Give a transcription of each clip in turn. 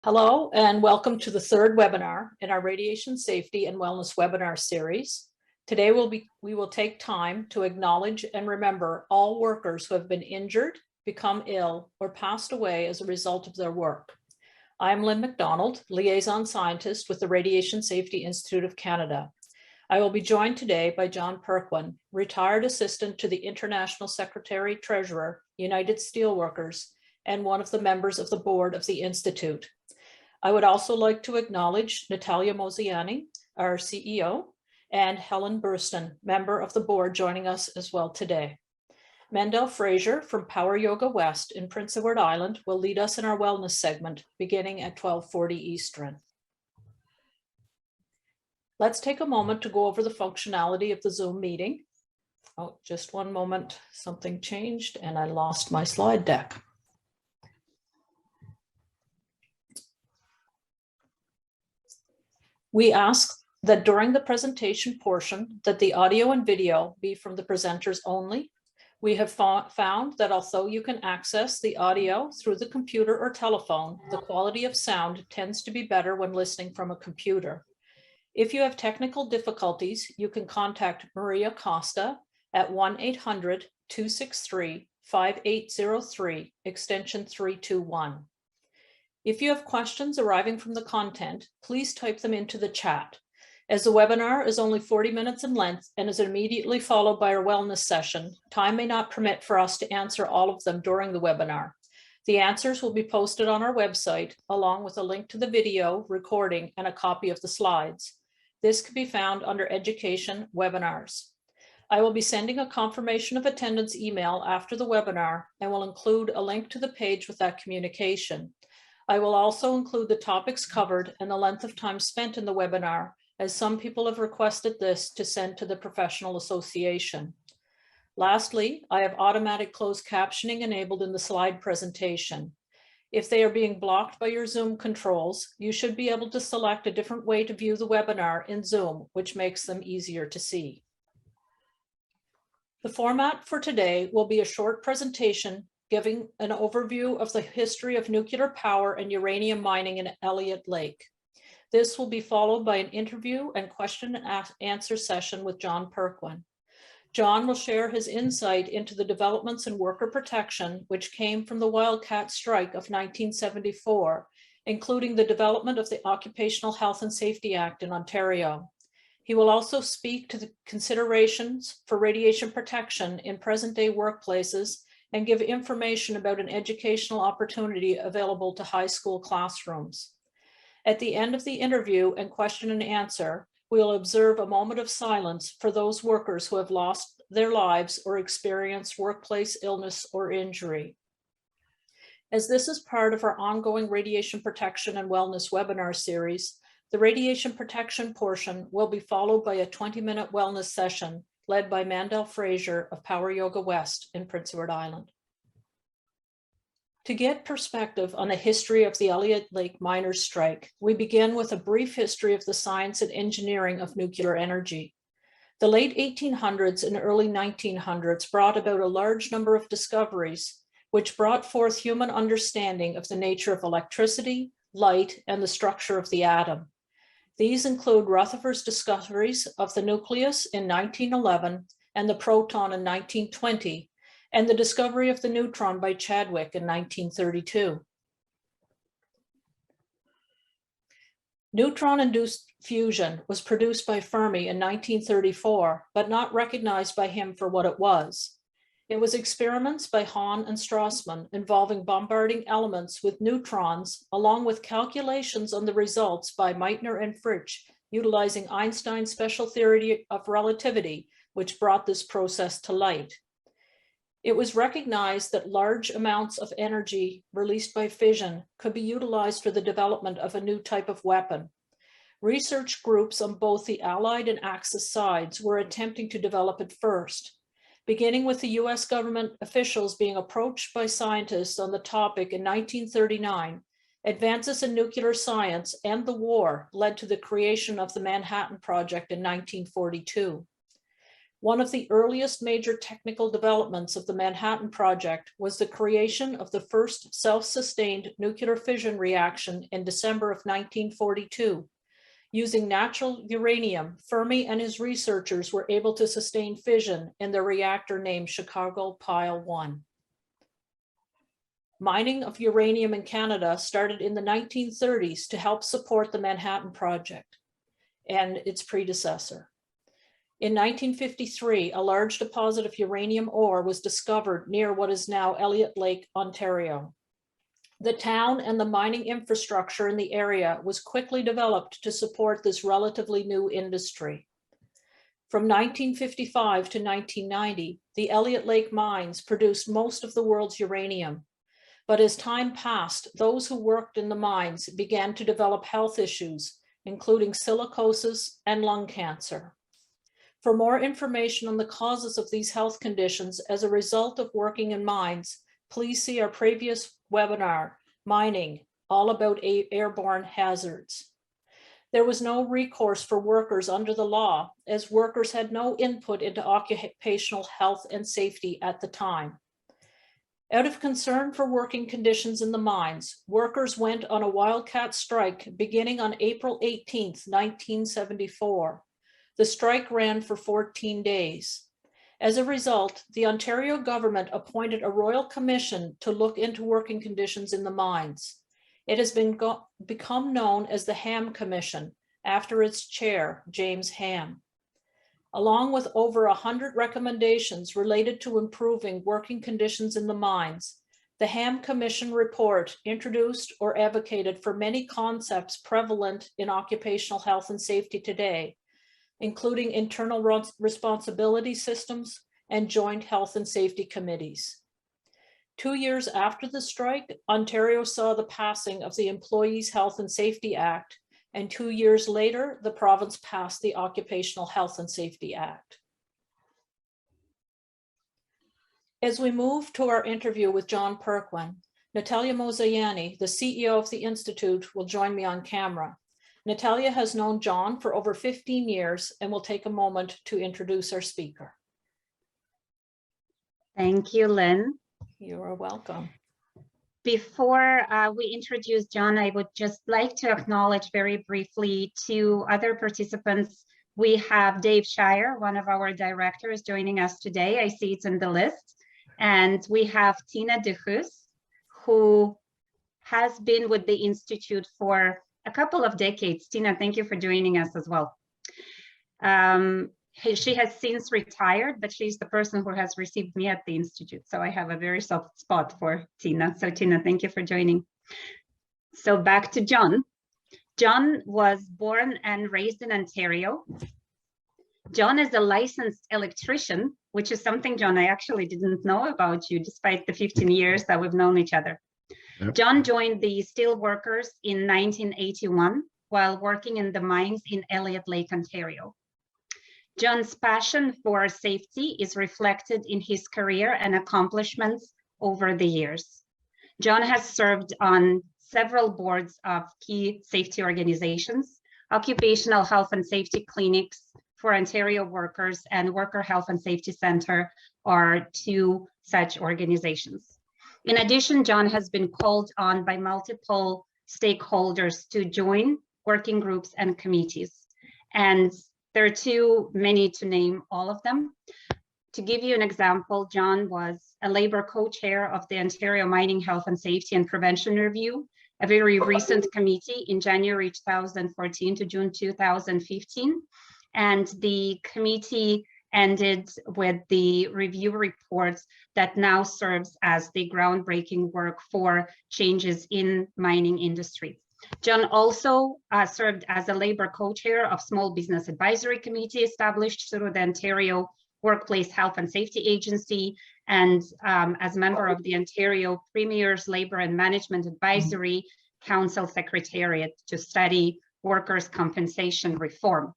Hello and welcome to the third webinar in our Radiation Safety and Wellness webinar series. Today we will take time to acknowledge and remember all workers who have been injured, become ill, or passed away as a result of their work. I'm Lynn McDonald, Liaison Scientist with the Radiation Safety Institute of Canada. I will be joined today by John Perquin, Retired Assistant to the International Secretary Treasurer, United Steelworkers, and one of the members of the board of the Institute. I would also like to acknowledge Natalia Mosiani, our CEO, and Helen Burston, member of the board, joining us as well today. Mandel Fraser from Power Yoga West in Prince Edward Island will lead us in our wellness segment beginning at 12:40 Eastern. Let's take a moment to go over the functionality of the Zoom meeting. Oh, just one moment, something changed and I lost my slide deck. We ask that during the presentation portion that the audio and video be from the presenters only. We have found that although you can access the audio through the computer or telephone, the quality of sound tends to be better when listening from a computer. If you have technical difficulties, you can contact Maria Costa at 1-800-263-5803, extension 321. If you have questions arriving from the content, please type them into the chat. As the webinar is only 40 minutes in length and is immediately followed by our wellness session, time may not permit for us to answer all of them during the webinar. The answers will be posted on our website, along with a link to the video recording and a copy of the slides. This can be found under Education Webinars. I will be sending a confirmation of attendance email after the webinar and will include a link to the page with that communication. I will also include the topics covered and the length of time spent in the webinar, as some people have requested this to send to the Professional Association. Lastly, I have automatic closed captioning enabled in the slide presentation. If they are being blocked by your Zoom controls, you should be able to select a different way to view the webinar in Zoom, which makes them easier to see. The format for today will be a short presentation giving an overview of the history of nuclear power and uranium mining in Elliott Lake. This will be followed by an interview and question and answer session with John Perquin. John will share his insight into the developments in worker protection, which came from the wildcat strike of 1974, including the development of the Occupational Health and Safety Act in Ontario. He will also speak to the considerations for radiation protection in present-day workplaces and give information about an educational opportunity available to high school classrooms. At the end of the interview and question and answer, we will observe a moment of silence for those workers who have lost their lives or experienced workplace illness or injury. As this is part of our ongoing radiation protection and wellness webinar series, the radiation protection portion will be followed by a 20-minute wellness session led by Mandel Fraser of Power Yoga West in Prince Edward Island. To get perspective on the history of the Elliott Lake miners' strike, we begin with a brief history of the science and engineering of nuclear energy. The late 1800s and early 1900s brought about a large number of discoveries, which brought forth human understanding of the nature of electricity, light, and the structure of the atom. These include Rutherford's discoveries of the nucleus in 1911 and the proton in 1920, and the discovery of the neutron by Chadwick in 1932. Neutron-induced fusion was produced by Fermi in 1934, but not recognized by him for what it was. It was experiments by Hahn and Strassmann involving bombarding elements with neutrons, along with calculations on the results by Meitner and Fritsch, utilizing Einstein's special theory of relativity, which brought this process to light. It was recognized that large amounts of energy released by fission could be utilized for the development of a new type of weapon. Research groups on both the Allied and Axis sides were attempting to develop it first, beginning with the US government officials being approached by scientists on the topic in 1939. Advances in nuclear science and the war led to the creation of the Manhattan Project in 1942. One of the earliest major technical developments of the Manhattan Project was the creation of the first self-sustained nuclear fission reaction in December of 1942. Using natural uranium, Fermi and his researchers were able to sustain fission in their reactor named Chicago Pile 1. Mining of uranium in Canada started in the 1930s to help support the Manhattan Project and its predecessor. In 1953, a large deposit of uranium ore was discovered near what is now Elliott Lake, Ontario. The town and the mining infrastructure in the area was quickly developed to support this relatively new industry. From 1955 to 1990, the Elliott Lake mines produced most of the world's uranium. But as time passed, those who worked in the mines began to develop health issues, including silicosis and lung cancer. For more information on the causes of these health conditions as a result of working in mines, please see our previous webinar, Mining, all about airborne hazards. There was no recourse for workers under the law, as workers had no input into occupational health and safety at the time. Out of concern for working conditions in the mines, workers went on a wildcat strike beginning on April 18, 1974. The strike ran for 14 days. As a result, the Ontario government appointed a royal commission to look into working conditions in the mines. It has become known as the Ham Commission, after its chair, James Ham. Along with over 100 recommendations related to improving working conditions in the mines, the Ham Commission report introduced or advocated for many concepts prevalent in occupational health and safety today, including internal responsibility systems and joint health and safety committees. 2 years after the strike, Ontario saw the passing of the Employees Health and Safety Act, and 2 years later, the province passed the Occupational Health and Safety Act. As we move to our interview with John Perquin, Natalia Mozayani, the CEO of the Institute, will join me on camera. Natalia has known John for over 15 years and will take a moment to introduce our speaker. Thank you, Lynn. You are welcome. Before we introduce John, I would just like to acknowledge very briefly two other participants. We have Dave Shire, one of our directors, joining us today. I see it's in the list. And we have Tina DeHus, who has been with the Institute for a couple of decades. Tina, thank you for joining us as well. She has since retired, but she's the person who has received me at the Institute. So I have a very soft spot for Tina. So Tina, thank you for joining. So back to John. John was born and raised in Ontario. John is a licensed electrician, which is something, John, I actually didn't know about you, despite the 15 years that we've known each other. Yep. John joined the Steelworkers in 1981 while working in the mines in Elliott Lake, Ontario. John's passion for safety is reflected in his career and accomplishments over the years. John has served on several boards of key safety organizations, Occupational Health and Safety Clinics for Ontario Workers and Worker Health and Safety Center are two such organizations. In addition, John has been called on by multiple stakeholders to join working groups and committees. And there are too many to name all of them. To give you an example, John was a labor co-chair of the Ontario Mining Health and Safety and Prevention Review, a very recent committee in January 2014 to June 2015. And the committee ended with the review report that now serves as the groundbreaking work for changes in mining industry. John also served as a labor co-chair of Small Business Advisory Committee established through the Ontario Workplace Health and Safety Agency, and as member of the Ontario Premier's Labor and Management Advisory Council Secretariat to study workers' compensation reform.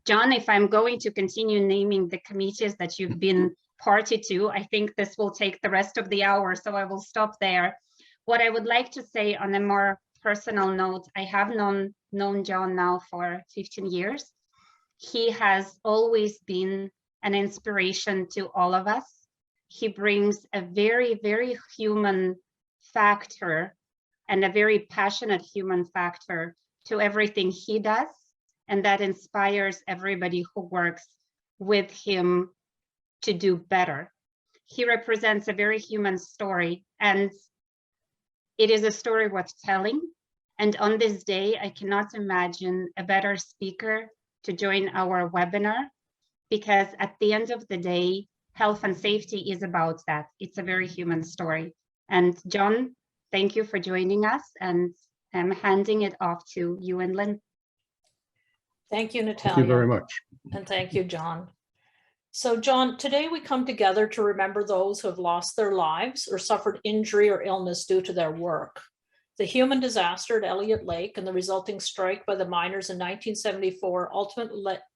John, if I'm going to continue naming the committees that you've been party to, I think this will take the rest of the hour, so I will stop there. What I would like to say on a more personal note, I have known John now for 15 years. He has always been an inspiration to all of us. He brings a very, very human factor and a very passionate human factor to everything he does, and that inspires everybody who works with him to do better. He represents a very human story, and it is a story worth telling. And on this day, I cannot imagine a better speaker to join our webinar, because at the end of the day, health and safety is about that. It's a very human story. And John, thank you for joining us, and I'm handing it off to you and Lynn. Thank you, Natalia. Thank you very much. And thank you, John. So John, today we come together to remember those who have lost their lives or suffered injury or illness due to their work. The human disaster at Elliott Lake and the resulting strike by the miners in 1974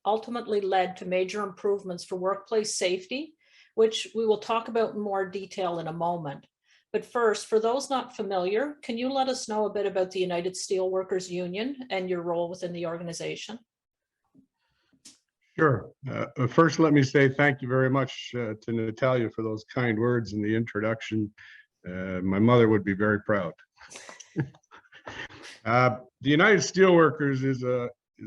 ultimately led to major improvements for workplace safety, which we will talk about in more detail in a moment. But first, for those not familiar, can you let us know a bit about the United Steelworkers Union and your role within the organization? Sure. First, let me say thank you very much to Natalia for those kind words in the introduction. My mother would be very proud. The United Steelworkers is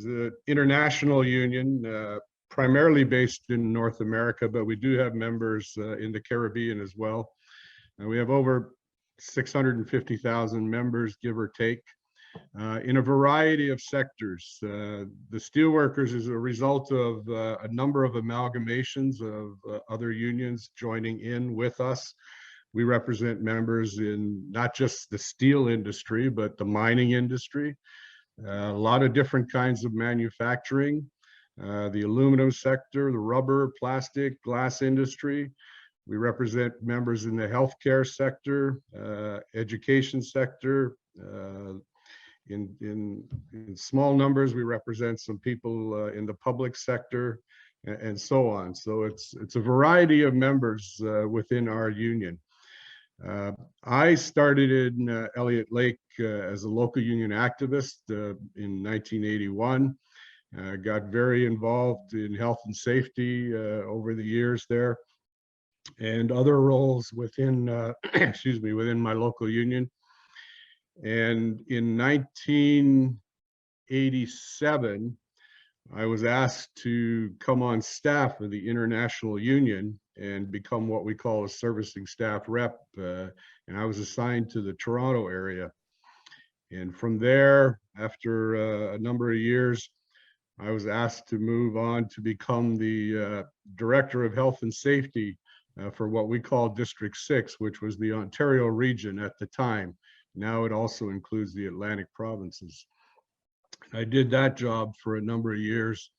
an international union, primarily based in North America, but we do have members in the Caribbean as well. We have over 650,000 members, give or take, in a variety of sectors. The Steelworkers is a result of a number of amalgamations of other unions joining in with us. We represent members in not just the steel industry, but the mining industry, a lot of different kinds of manufacturing, the aluminum sector, the rubber, plastic, glass industry. We represent members in the healthcare sector, education sector. In small numbers, we represent some people in the public sector, and so on. So it's a variety of members within our union. I started in Elliott Lake as a local union activist in 1981. Got very involved in health and safety over the years there, and other roles within, excuse me, within my local union. And in 1987, I was asked to come on staff of the International Union and become what we call a servicing staff rep. And I was assigned to the Toronto area. And from there, after a number of years, I was asked to move on to become the Director of Health and Safety for what we call District 6, which was the Ontario region at the time. Now it also includes the Atlantic provinces. I did that job for a number of years.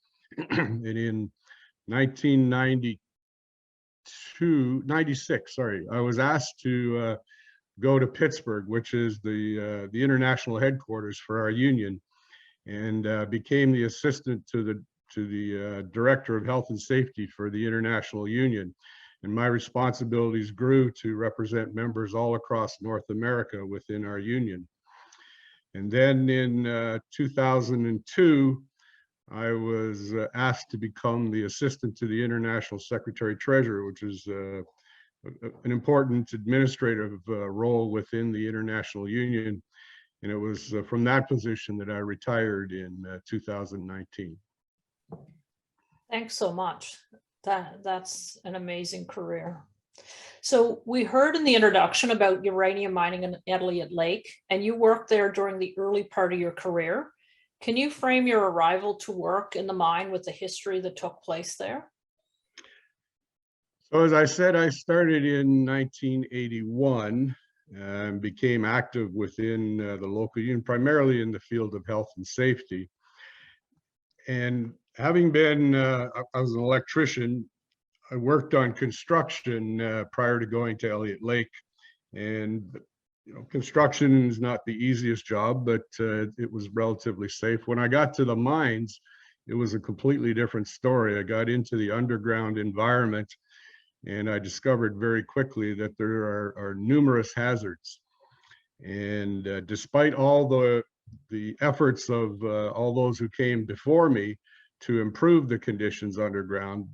And in 96, I was asked to go to Pittsburgh, which is the international headquarters for our union, and became the assistant to the Director of Health and Safety for the International Union. And my responsibilities grew to represent members all across North America within our union. And then in 2002, I was asked to become the assistant to the International Secretary Treasurer, which is an important administrative role within the International Union. And it was from that position that I retired in 2019. Thanks so much. That's an amazing career. So we heard in the introduction about uranium mining in Elliott Lake, and you worked there during the early part of your career. Can you frame your arrival to work in the mine with the history that took place there? So as I said, I started in 1981 and became active within the local union, primarily in the field of health and safety. And having been, I was an electrician, I worked on construction prior to going to Elliott Lake. And construction is not the easiest job, but it was relatively safe. When I got to the mines, it was a completely different story. I got into the underground environment, and I discovered very quickly that there are numerous hazards. And despite all the efforts of all those who came before me, to improve the conditions underground,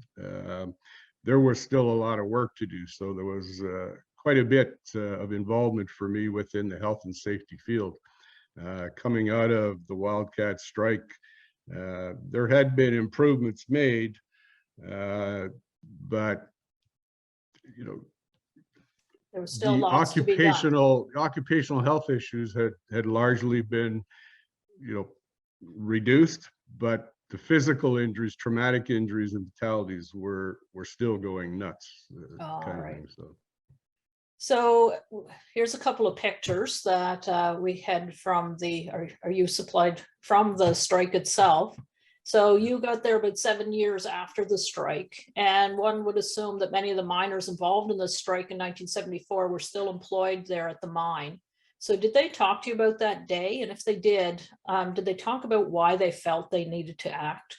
there was still a lot of work to do. So there was quite a bit of involvement for me within the health and safety field. Coming out of the wildcat strike, there had been improvements made, but you know, There was still the lots to be done. occupational health issues had largely been, you know, reduced, but the physical injuries, traumatic injuries, and fatalities were still going nuts. All Kind of right. thing, so. So here's a couple of pictures that we had from the, are you supplied from the strike itself? So you got there about 7 years after the strike, and one would assume that many of the miners involved in the strike in 1974 were still employed there at the mine. So did they talk to you about that day? And if they did they talk about why they felt they needed to act?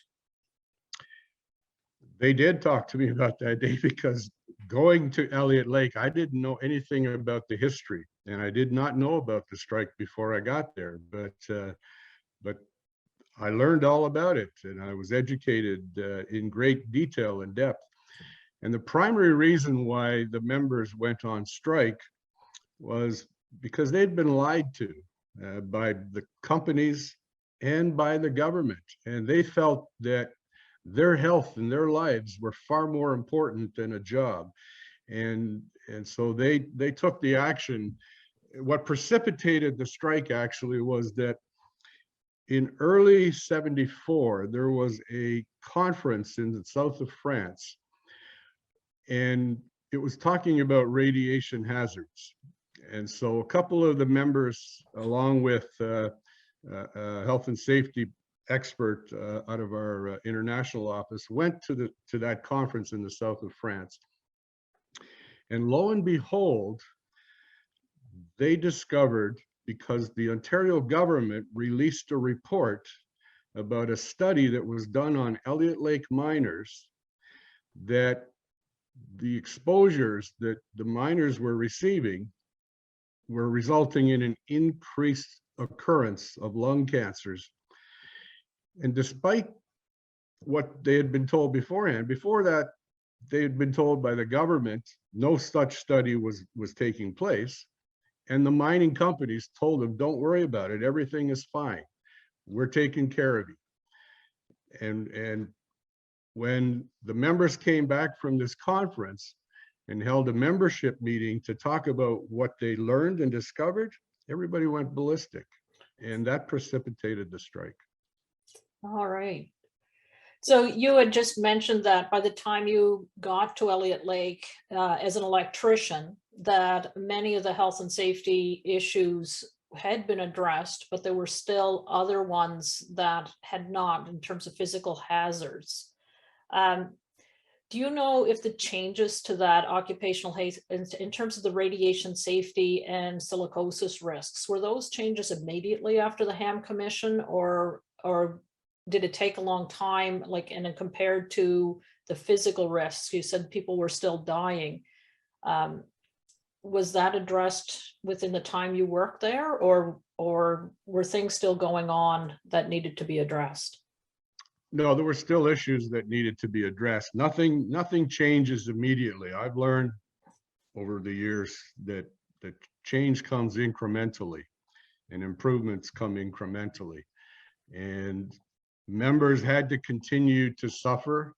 They did talk to me about that day, because going to Elliott Lake, I didn't know anything about the history, and I did not know about the strike before I got there. But I learned all about it, and I was educated in great detail and depth. And the primary reason why the members went on strike was because they'd been lied to by the companies and by the government, and they felt that their health and their lives were far more important than a job. And so they took the action. What precipitated the strike actually was that in early '74, there was a conference in the south of France, and it was talking about radiation hazards. And so a couple of the members, along with health and safety expert out of our international office, went to that conference in the south of France. And lo and behold, they discovered, because the Ontario government released a report about a study that was done on Elliott Lake miners, that the exposures that the miners were receiving were resulting in an increased occurrence of lung cancers. And despite what they had been told beforehand, before that, they had been told by the government no such study was taking place. And the mining companies told them, don't worry about it, everything is fine, we're taking care of you. And when the members came back from this conference and held a membership meeting to talk about what they learned and discovered, everybody went ballistic, and that precipitated the strike. All right. So you had just mentioned that by the time you got to Elliott Lake as an electrician, that many of the health and safety issues had been addressed, but there were still other ones that had not, in terms of physical hazards. Do you know if the changes to that occupational health in terms of the radiation safety and silicosis risks, were those changes immediately after the Ham Commission, or did it take a long time, like, and then compared to the physical risks, you said people were still dying. Was that addressed within the time you worked there, or were things still going on that needed to be addressed? No, there were still issues that needed to be addressed. Nothing changes immediately. I've learned over the years that change comes incrementally and improvements come incrementally. And members had to continue to suffer.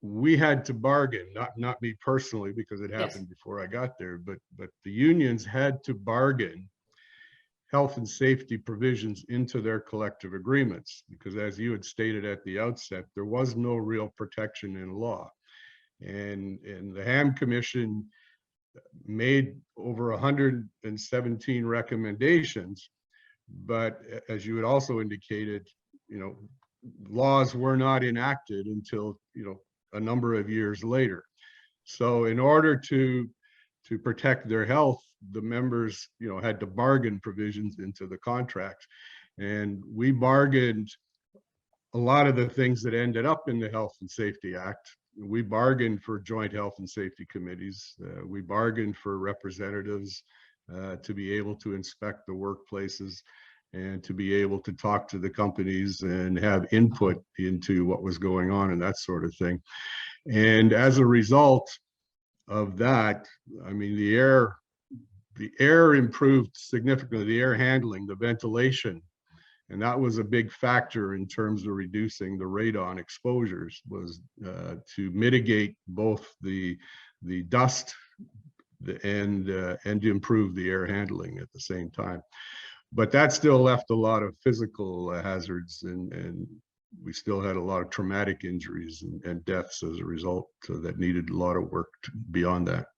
We had to bargain, not me personally, because it happened before I got there, but the unions had to bargain health and safety provisions into their collective agreements, because as you had stated at the outset, there was no real protection in law. And the Ham Commission made over 117 recommendations, but as you had also indicated, laws were not enacted until, a number of years later. So in order to protect their health, the members, had to bargain provisions into the contract. And we bargained a lot of the things that ended up in the Health and Safety Act. We bargained for joint health and safety committees. We bargained for representatives to be able to inspect the workplaces. and to be able to talk to the companies and have input into what was going on and that sort of thing. And as a result of that, I mean, the air improved significantly, the air handling, the ventilation, and that was a big factor in terms of reducing the radon exposures, was to mitigate both the dust and to improve the air handling at the same time. But that still left a lot of physical hazards, and we still had a lot of traumatic injuries and deaths as a result, that needed a lot of work beyond that.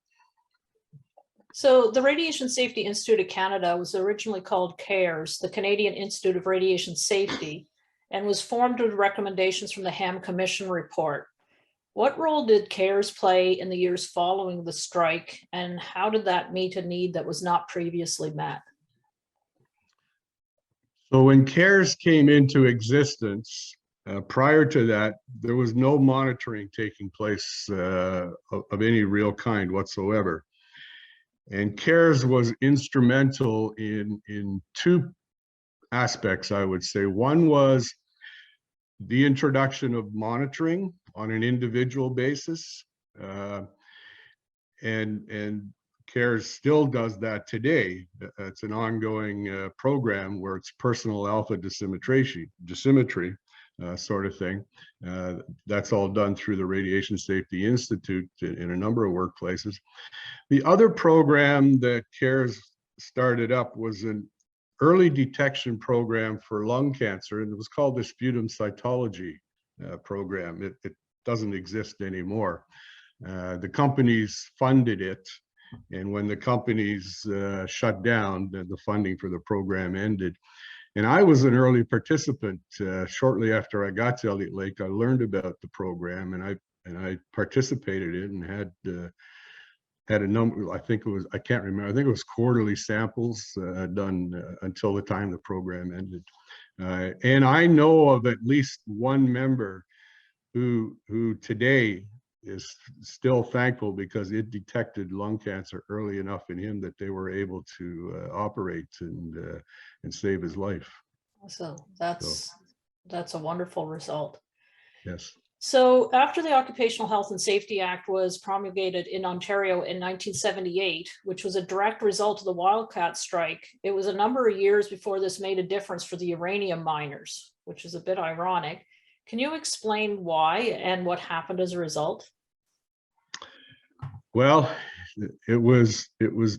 So the Radiation Safety Institute of Canada was originally called CARES, the Canadian Institute of Radiation Safety, and was formed with recommendations from the Ham Commission report. What role did CARES play in the years following the strike, and how did that meet a need that was not previously met? So when CARES came into existence, prior to that, there was no monitoring taking place of any real kind whatsoever. And CARES was instrumental in two aspects, I would say. One was the introduction of monitoring on an individual basis. And CARES still does that today. It's an ongoing program where it's personal alpha dosimetry sort of thing. That's all done through the Radiation Safety Institute in a number of workplaces. The other program that CARES started up was an early detection program for lung cancer, and it was called the sputum cytology program. It doesn't exist anymore. The companies funded it, and when the companies shut down, the funding for the program ended. And I was an early participant. Shortly after I got to Elliott Lake, I learned about the program, and I participated in and had a number. I think I can't remember. I think it was quarterly samples done until the time the program ended. And I know of at least one member who today is still thankful because it detected lung cancer early enough in him that they were able to operate and save his life. So that's a wonderful result. Yes. So after the Occupational Health and Safety Act was promulgated in Ontario in 1978, which was a direct result of the wildcat strike, it was a number of years before this made a difference for the uranium miners, which is a bit ironic. Can you explain why and what happened as a result? Well, it was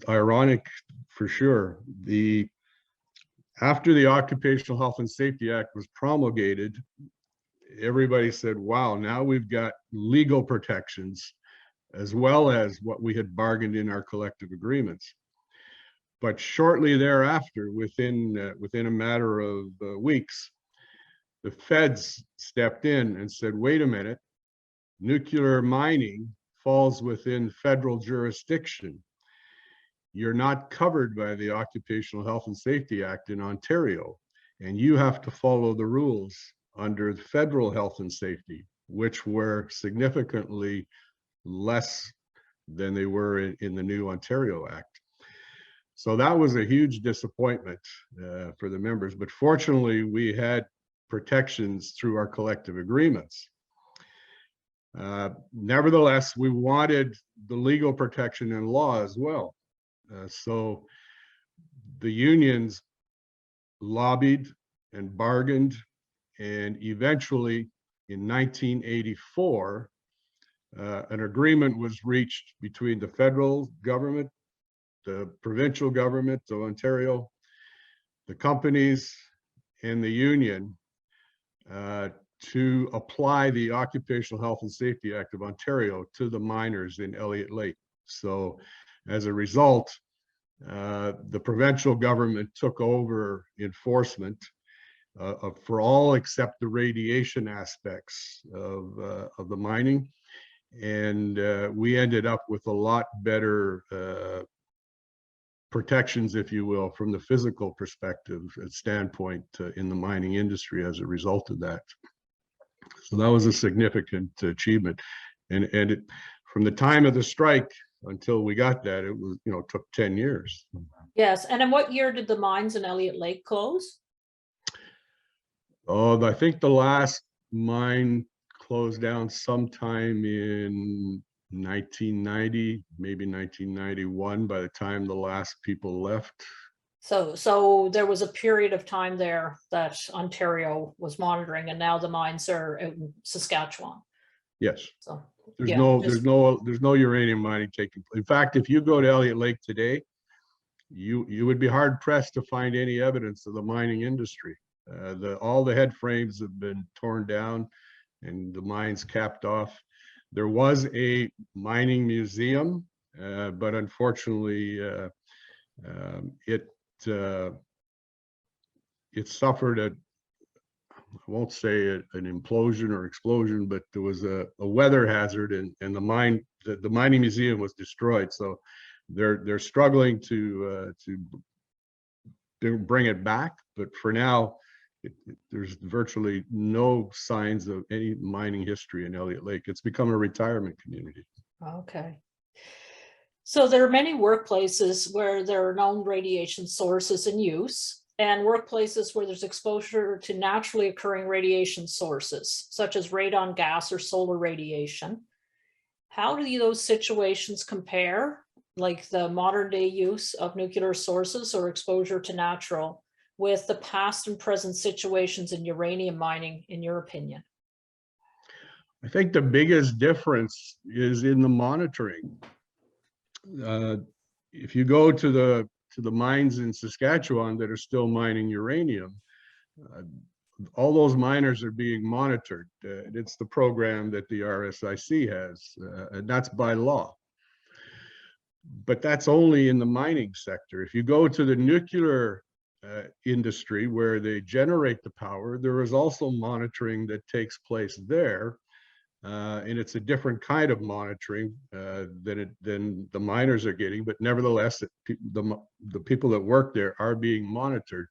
ironic for sure. After the Occupational Health and Safety Act was promulgated, everybody said, wow, now we've got legal protections as well as what we had bargained in our collective agreements. But shortly thereafter, within a matter of weeks, the feds stepped in and said, wait a minute, nuclear mining falls within federal jurisdiction. You're not covered by the Occupational Health and Safety Act in Ontario, and you have to follow the rules under the federal health and safety, which were significantly less than they were in the new Ontario Act. So that was a huge disappointment for the members, but fortunately we had protections through our collective agreements. Nevertheless, we wanted the legal protection in law as well. So the unions lobbied and bargained, and eventually in 1984, an agreement was reached between the federal government, the provincial government of Ontario, the companies, and the union to apply the Occupational Health and Safety Act of Ontario to the miners in Elliott Lake. So as a result, the provincial government took over enforcement for all except the radiation aspects of the mining. And we ended up with a lot better protections, if you will, from the physical perspective standpoint in the mining industry as a result of that. So that was a significant achievement. And from the time of the strike until we got that, it was, took 10 years. Yes. And in what year did the mines in Elliott Lake close? Oh, I think the last mine closed down sometime in 1990, maybe 1991, by the time the last people left. So there was a period of time there that Ontario was monitoring, and now the mines are in Saskatchewan. Yes. So There's yeah, there's no uranium mining taking place. In fact, if you go to Elliott Lake today, you would be hard pressed to find any evidence of the mining industry. All the head frames have been torn down and the mines capped off. There was a mining museum, but unfortunately, it suffered I won't say an implosion or explosion, but there was a weather hazard, and the mining museum was destroyed. So they're struggling to bring it back, but for now, there's virtually no signs of any mining history in Elliott Lake. It's become a retirement community. okay. So there are many workplaces where there are known radiation sources in use, and workplaces where there's exposure to naturally occurring radiation sources, such as radon gas or solar radiation. How do those situations compare, like the modern day use of nuclear sources or exposure to natural, with the past and present situations in uranium mining, in your opinion? I think the biggest difference is in the monitoring. If you go to the mines in Saskatchewan that are still mining uranium, all those miners are being monitored. It's the program that the RSIC has, and that's by law. But that's only in the mining sector. If you go to the nuclear industry where they generate the power, there is also monitoring that takes place there. And it's a different kind of monitoring than the miners are getting, but nevertheless, the people that work there are being monitored.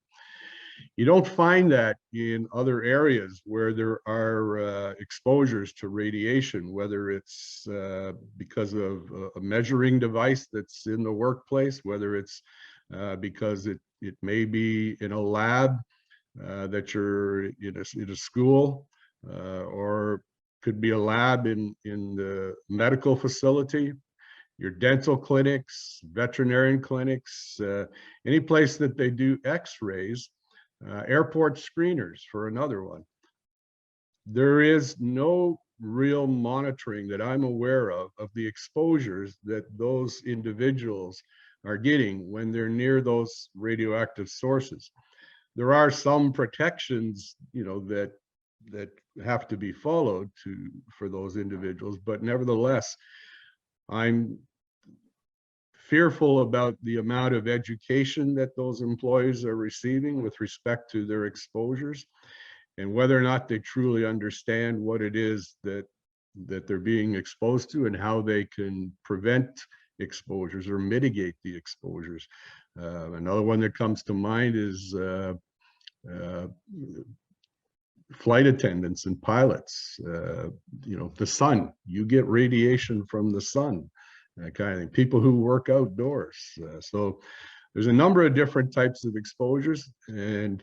You don't find that in other areas where there are exposures to radiation, whether it's because of a measuring device that's in the workplace, whether it's because it may be in a lab that you're in a school, or could be a lab in the medical facility, your dental clinics, veterinarian clinics, any place that they do x-rays, airport screeners for another one. There is no real monitoring that I'm aware of the exposures that those individuals are getting when they're near those radioactive sources. There are some protections, that have to be followed for those individuals, but nevertheless, I'm fearful about the amount of education that those employees are receiving with respect to their exposures, and whether or not they truly understand what it is that they're being exposed to and how they can prevent exposures or mitigate the exposures. Another one that comes to mind is flight attendants and pilots. The sun, you get radiation from the sun, that kind of thing. People who work outdoors. So there's a number of different types of exposures, and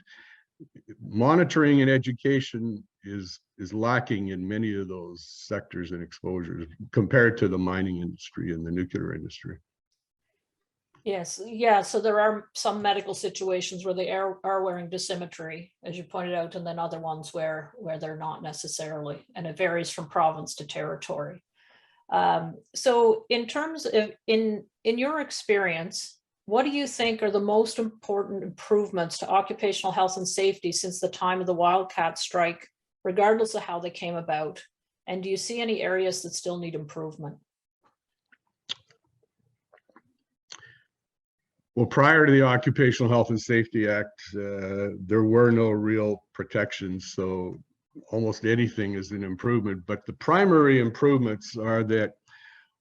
monitoring and education is lacking in many of those sectors and exposures compared to the mining industry and the nuclear industry. Yes, yeah, so there are some medical situations where they are wearing dosimetry, as you pointed out, and then other ones where they're not necessarily, and it varies from province to territory. So in terms of, in your experience, what do you think are the most important improvements to occupational health and safety since the time of the wildcat strike, regardless of how they came about? And do you see any areas that still need improvement? Well, prior to the Occupational Health and Safety Act, there were no real protections, so almost anything is an improvement. But the primary improvements are that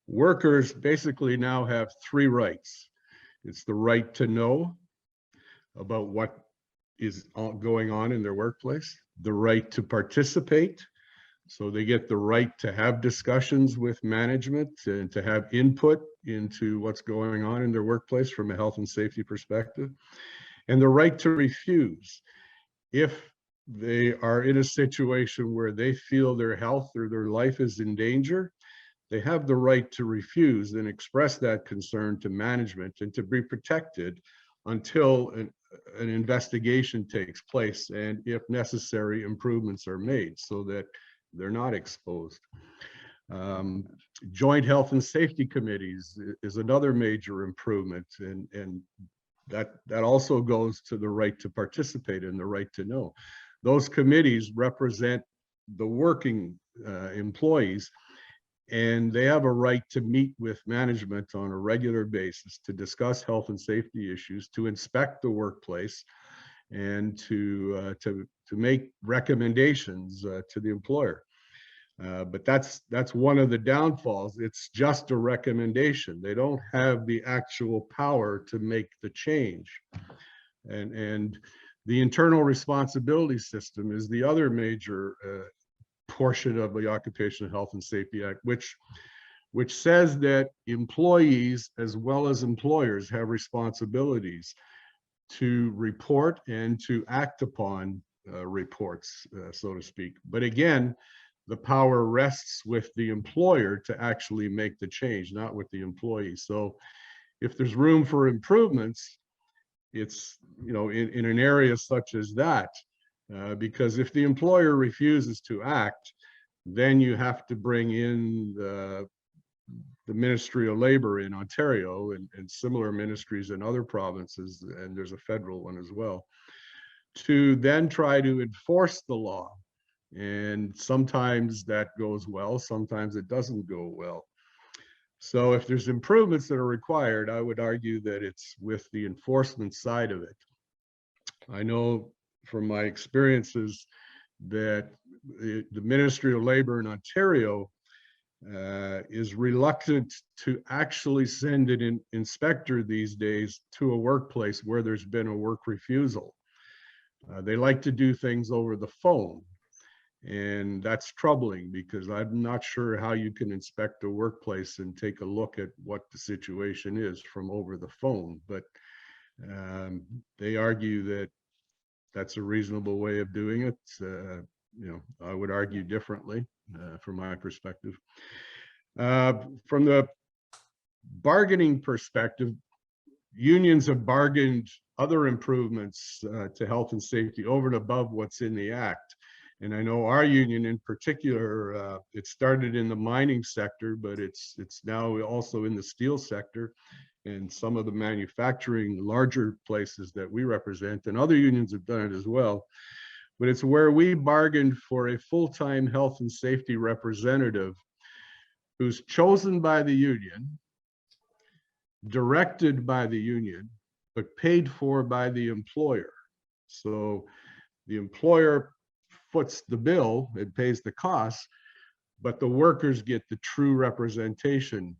workers basically now have three rights. It's the right to know about what is going on in their workplace, the right to participate, so they get the right to have discussions with management and to have input into what's going on in their workplace from a health and safety perspective, and the right to refuse. If they are in a situation where they feel their health or their life is in danger, they have the right to refuse and express that concern to management and to be protected until an investigation takes place, and if necessary, improvements are made so that they're not exposed. Joint health and safety committees is another major improvement, and that also goes to the right to participate and the right to know. Those committees represent the working employees, and they have a right to meet with management on a regular basis to discuss health and safety issues, to inspect the workplace, and to make recommendations to the employer. But that's one of the downfalls. It's just a recommendation. They don't have the actual power to make the change. And the internal responsibility system is the other major portion of the Occupational Health and Safety Act, which says that employees as well as employers have responsibilities to report and to act upon reports, so to speak. But again, the power rests with the employer to actually make the change, not with the employee. So if there's room for improvements, it's, you know, in an area such as that, because if the employer refuses to act, then you have to bring in the Ministry of Labor in Ontario and similar ministries in other provinces, and there's a federal one as well, to then try to enforce the law. And sometimes that goes well, sometimes it doesn't go well. So if there's improvements that are required, I would argue that it's with the enforcement side of it. I know from my experiences that the Ministry of Labor in Ontario is reluctant to actually send an inspector these days to a workplace where there's been a work refusal. They like to do things over the phone. And that's troubling, because I'm not sure how you can inspect a workplace and take a look at what the situation is from over the phone. But they argue that that's a reasonable way of doing it. You know, I would argue differently from my perspective. From the bargaining perspective, unions have bargained other improvements to health and safety over and above what's in the Act. And I know our union in particular, it started in the mining sector, but it's now also in the steel sector and some of the manufacturing larger places that we represent, and other unions have done it as well. But it's where we bargained for a full-time health and safety representative who's chosen by the union, directed by the union, but paid for by the employer. So the employer foots the bill, it pays the costs, but the workers get the true representation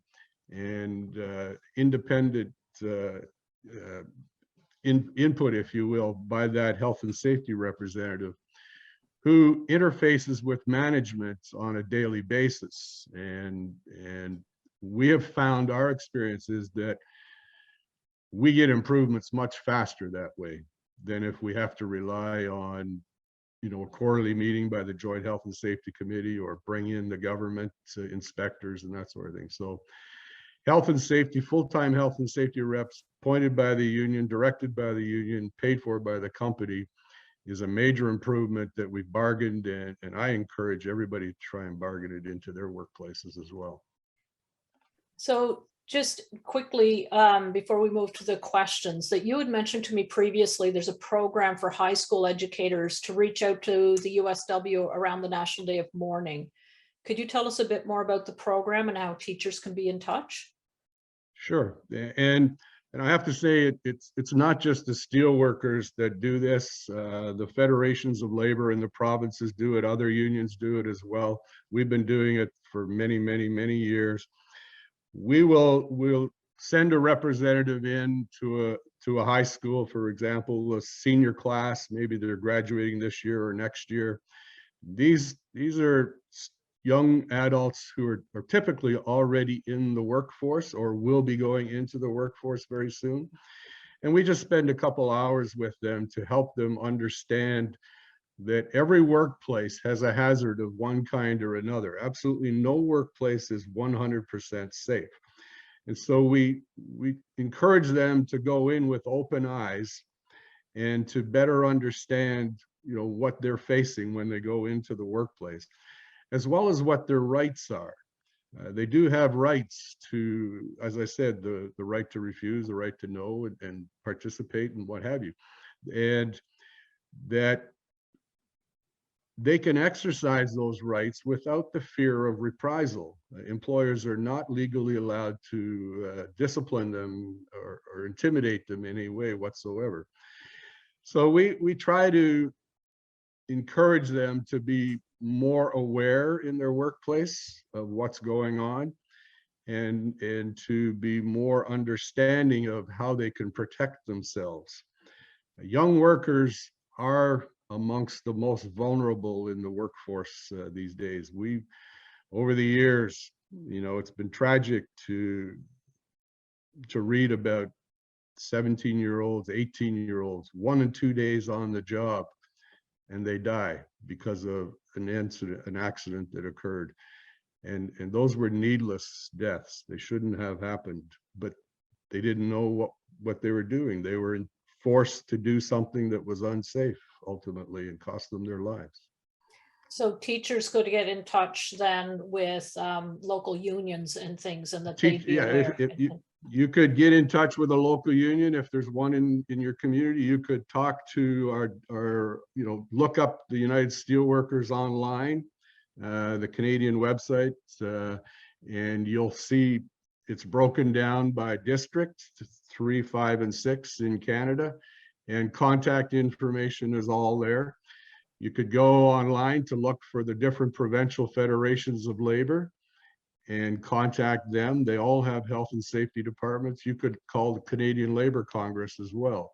and independent input, if you will, by that health and safety representative, who interfaces with management on a daily basis. And we have found, our experience is that we get improvements much faster that way than if we have to rely on, you know, a quarterly meeting by the Joint Health and Safety Committee, or bring in the government inspectors and that sort of thing. So health and safety, full-time health and safety reps appointed by the union, directed by the union, paid for by the company, is a major improvement that we bargained, and I encourage everybody to try and bargain it into their workplaces as well. So just quickly, before we move to the questions, that you had mentioned to me previously, there's a program for high school educators to reach out to the USW around the National Day of Mourning. Could you tell us a bit more about the program and how teachers can be in touch? Sure. And I have to say, it's not just the steelworkers that do this. The federations of labor in the provinces do it. Other unions do it as well. We've been doing it for many, many, many years. We'll send a representative in to a high school, for example, a senior class. Maybe they're graduating this year or next year. These are young adults who are typically already in the workforce or will be going into the workforce very soon. And we just spend a couple hours with them to help them understand that every workplace has a hazard of one kind or another. Absolutely no workplace is 100% safe. And so we encourage them to go in with open eyes and to better understand, what they're facing when they go into the workplace, as well as what their rights are. They do have rights to, as I said, the right to refuse, the right to know and participate and what have you. And that they can exercise those rights without the fear of reprisal. Employers are not legally allowed to discipline them or intimidate them in any way whatsoever. So we try to encourage them to be more aware in their workplace of what's going on, and to be more understanding of how they can protect themselves. Young workers are amongst the most vulnerable in the workforce these days. Over the years, it's been tragic to read about 17-year-olds, 18-year-olds, 1 and 2 days on the job, and they die because of an accident that occurred. And those were needless deaths. They shouldn't have happened, but they didn't know what they were doing. They were forced to do something that was unsafe ultimately and cost them their lives. So teachers could get in touch then with local unions and things, and that they'd be Yeah, aware. if you could get in touch with a local union if there's one in your community. You could talk to our look up the United Steelworkers online, the Canadian website, and you'll see it's broken down by district, 3, 5, and 6 in Canada, and contact information is all there. You could go online to look for the different provincial federations of labor and contact them. They all have health and safety departments. You could call the Canadian Labor Congress as well.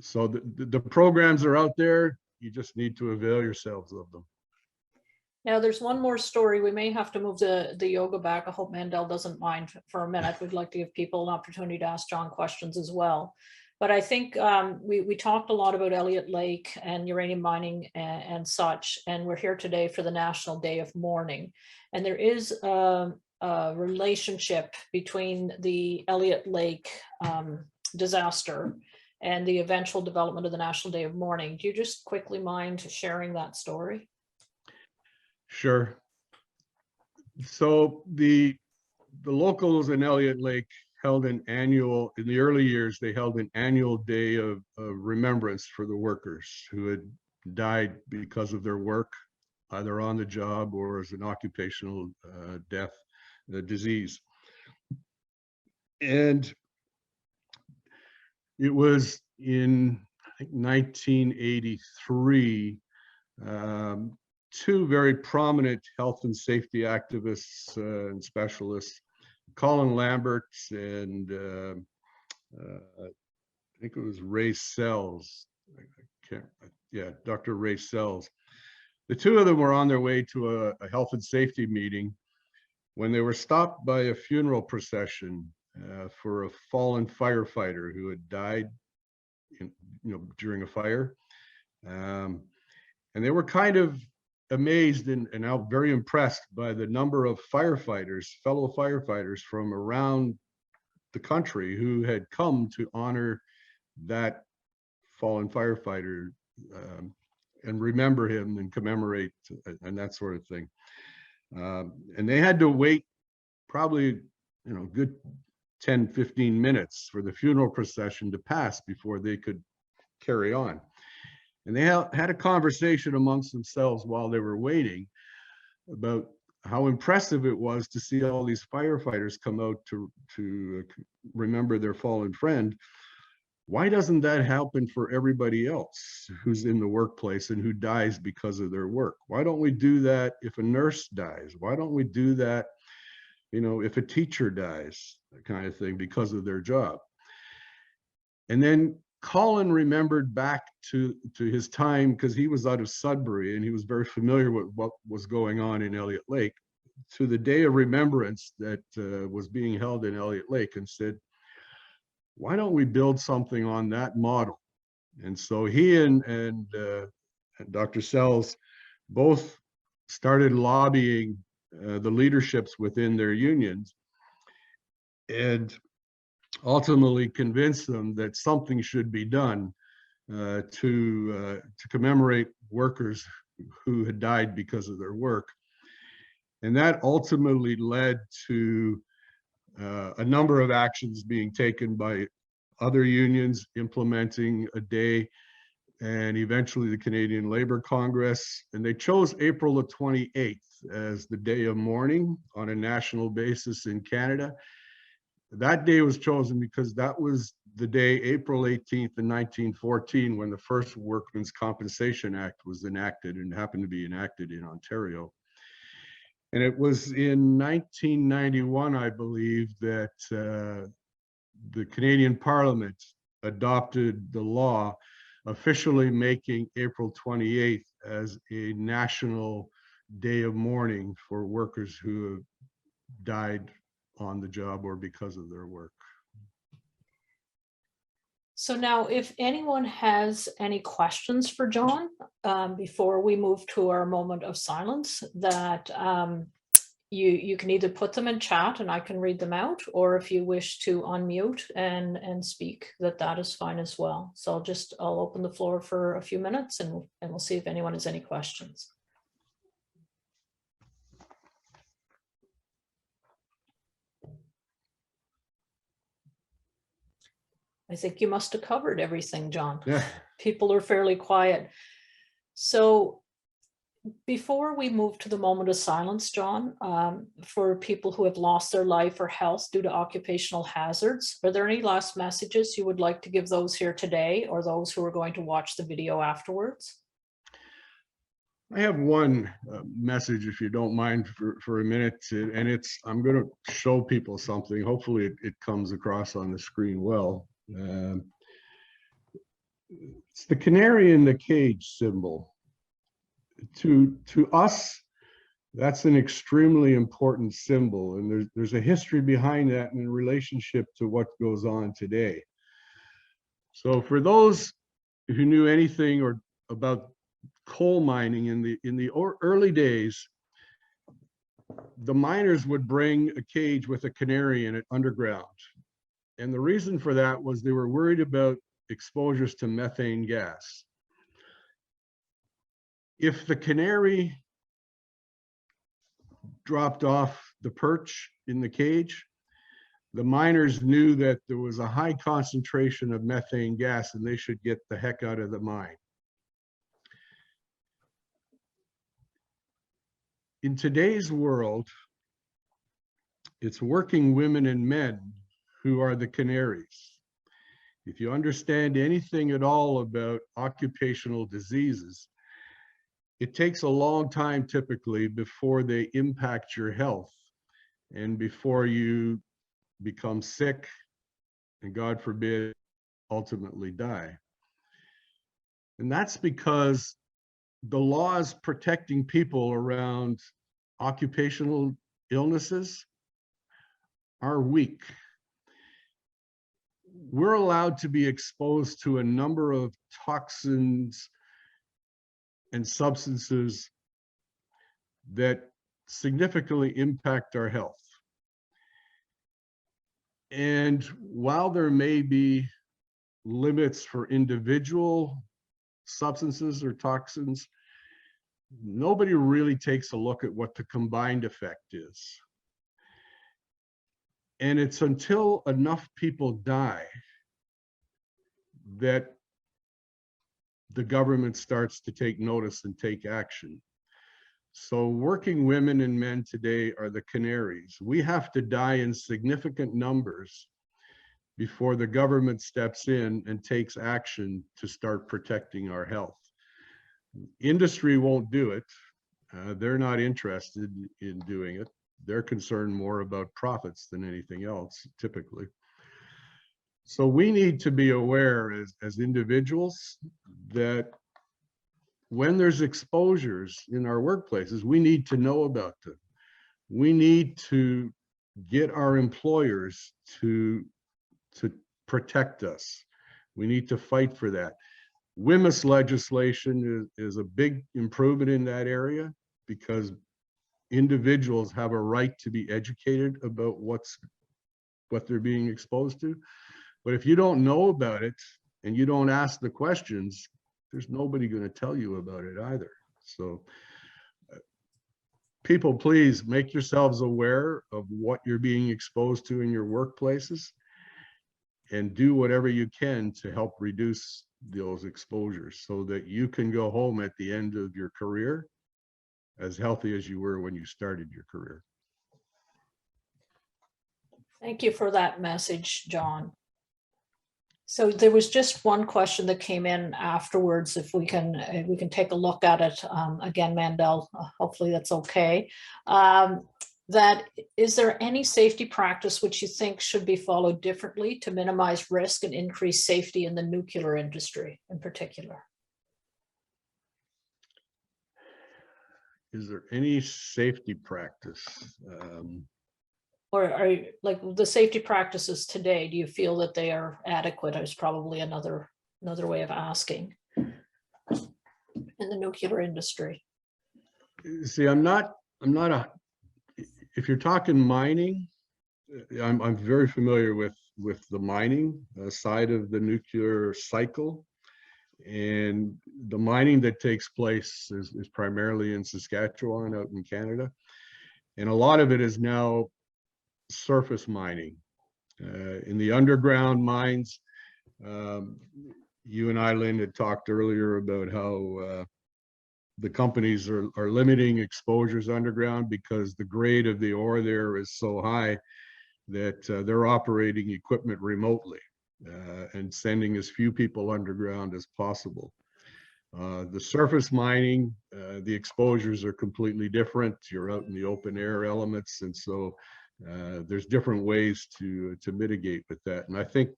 So the programs are out there. You just need to avail yourselves of them. Now, there's one more story. We may have to move the yoga back. I hope Mandel doesn't mind for a minute. We'd like to give people an opportunity to ask John questions as well. But I think we talked a lot about Elliott Lake and uranium mining and such, and we're here today for the National Day of Mourning. And there is a relationship between the Elliott Lake disaster and the eventual development of the National Day of Mourning. Do you just quickly mind sharing that story? Sure. So the locals in Elliott Lake held in the early years, they held an annual day of remembrance for the workers who had died because of their work, either on the job or as an occupational death, disease. And it was in, I think, 1983, 2 very prominent health and safety activists and specialists, Colin Lambert and I think it was Ray Sells. Dr. Ray Sells. The 2 of them were on their way to a health and safety meeting when they were stopped by a funeral procession for a fallen firefighter who had died during a fire. And they were kind of amazed and now very impressed by the number of firefighters, fellow firefighters from around the country who had come to honor that fallen firefighter and remember him and commemorate and that sort of thing. And they had to wait probably, good 10, 15 minutes for the funeral procession to pass before they could carry on. And they had a conversation amongst themselves while they were waiting about how impressive it was to see all these firefighters come out to remember their fallen friend. Why doesn't that happen for everybody else who's in the workplace and who dies because of their work? Why don't we do that if a nurse dies? Why don't we do that, if a teacher dies, that kind of thing, because of their job? And then Colin remembered back to his time, because he was out of Sudbury and he was very familiar with what was going on in Elliott Lake, to the day of remembrance that was being held in Elliott Lake, and said, why don't we build something on that model And so he and Dr. Sells both started lobbying the leaderships within their unions and ultimately convinced them that something should be done to commemorate workers who had died because of their work. And that ultimately led to a number of actions being taken by other unions implementing a day, and eventually the Canadian Labour Congress. And they chose April the 28th as the day of mourning on a national basis in Canada. That day was chosen because that was the day, April 18th in 1914, when the first Workmen's Compensation Act was enacted, and happened to be enacted in Ontario. And it was in 1991, I believe, that the Canadian Parliament adopted the law officially making April 28th as a national day of mourning for workers who have died on the job or because of their work. So now, if anyone has any questions for John, before we move to our moment of silence, that you can either put them in chat and I can read them out, or if you wish to unmute and speak, that is fine as well. So I'll open the floor for a few minutes and we'll see if anyone has any questions. I think you must have covered everything, John. Yeah. People are fairly quiet. So before we move to the moment of silence, John, for people who have lost their life or health due to occupational hazards, are there any last messages you would like to give those here today or those who are going to watch the video afterwards? I have one message, if you don't mind, for a minute, and I'm going to show people something. Hopefully it comes across on the screen well. It's the canary in the cage symbol. To us, that's an extremely important symbol, and there's a history behind that in relationship to what goes on today. So for those who knew anything or about coal mining in the early days, the miners would bring a cage with a canary in it underground. And the reason for that was they were worried about exposures to methane gas. If the canary dropped off the perch in the cage, the miners knew that there was a high concentration of methane gas and they should get the heck out of the mine. In today's world, it's working women and men who are the canaries. If you understand anything at all about occupational diseases, it takes a long time typically before they impact your health and before you become sick and, God forbid, ultimately die. And that's because the laws protecting people around occupational illnesses are weak. We're allowed to be exposed to a number of toxins and substances that significantly impact our health. And while there may be limits for individual substances or toxins, nobody really takes a look at what the combined effect is. And it's until enough people die that the government starts to take notice and take action. So working women and men today are the canaries. We have to die in significant numbers before the government steps in and takes action to start protecting our health. Industry won't do it. They're not interested in doing it. They're concerned more about profits than anything else, typically. So we need to be aware as individuals that when there's exposures in our workplaces, we need to know about them. We need to get our employers to protect us. We need to fight for that. WMIS legislation is a big improvement in that area because individuals have a right to be educated about what they're being exposed to. But if you don't know about it and you don't ask the questions, there's nobody going to tell you about it either. So people, please make yourselves aware of what you're being exposed to in your workplaces and do whatever you can to help reduce those exposures so that you can go home at the end of your career as healthy as you were when you started your career. Thank you for that message, John. So there was just one question that came in afterwards. If we can take a look at it again, Mandel. Hopefully that's okay. That is there any safety practice which you think should be followed differently to minimize risk and increase safety in the nuclear industry in particular? Is there any safety practice? Or are you, like the safety practices today, do you feel that they are adequate? Is probably another way of asking in the nuclear industry. See, if you're talking mining, I'm very familiar with the mining side of the nuclear cycle. And the mining that takes place is primarily in Saskatchewan out in Canada. And a lot of it is now surface mining. In the underground mines, you and I, Lynn, had talked earlier about how the companies are limiting exposures underground because the grade of the ore there is so high that they're operating equipment remotely and sending as few people underground as possible. The surface mining, the exposures are completely different. You're out in the open air elements, and so there's different ways to mitigate with that. And I think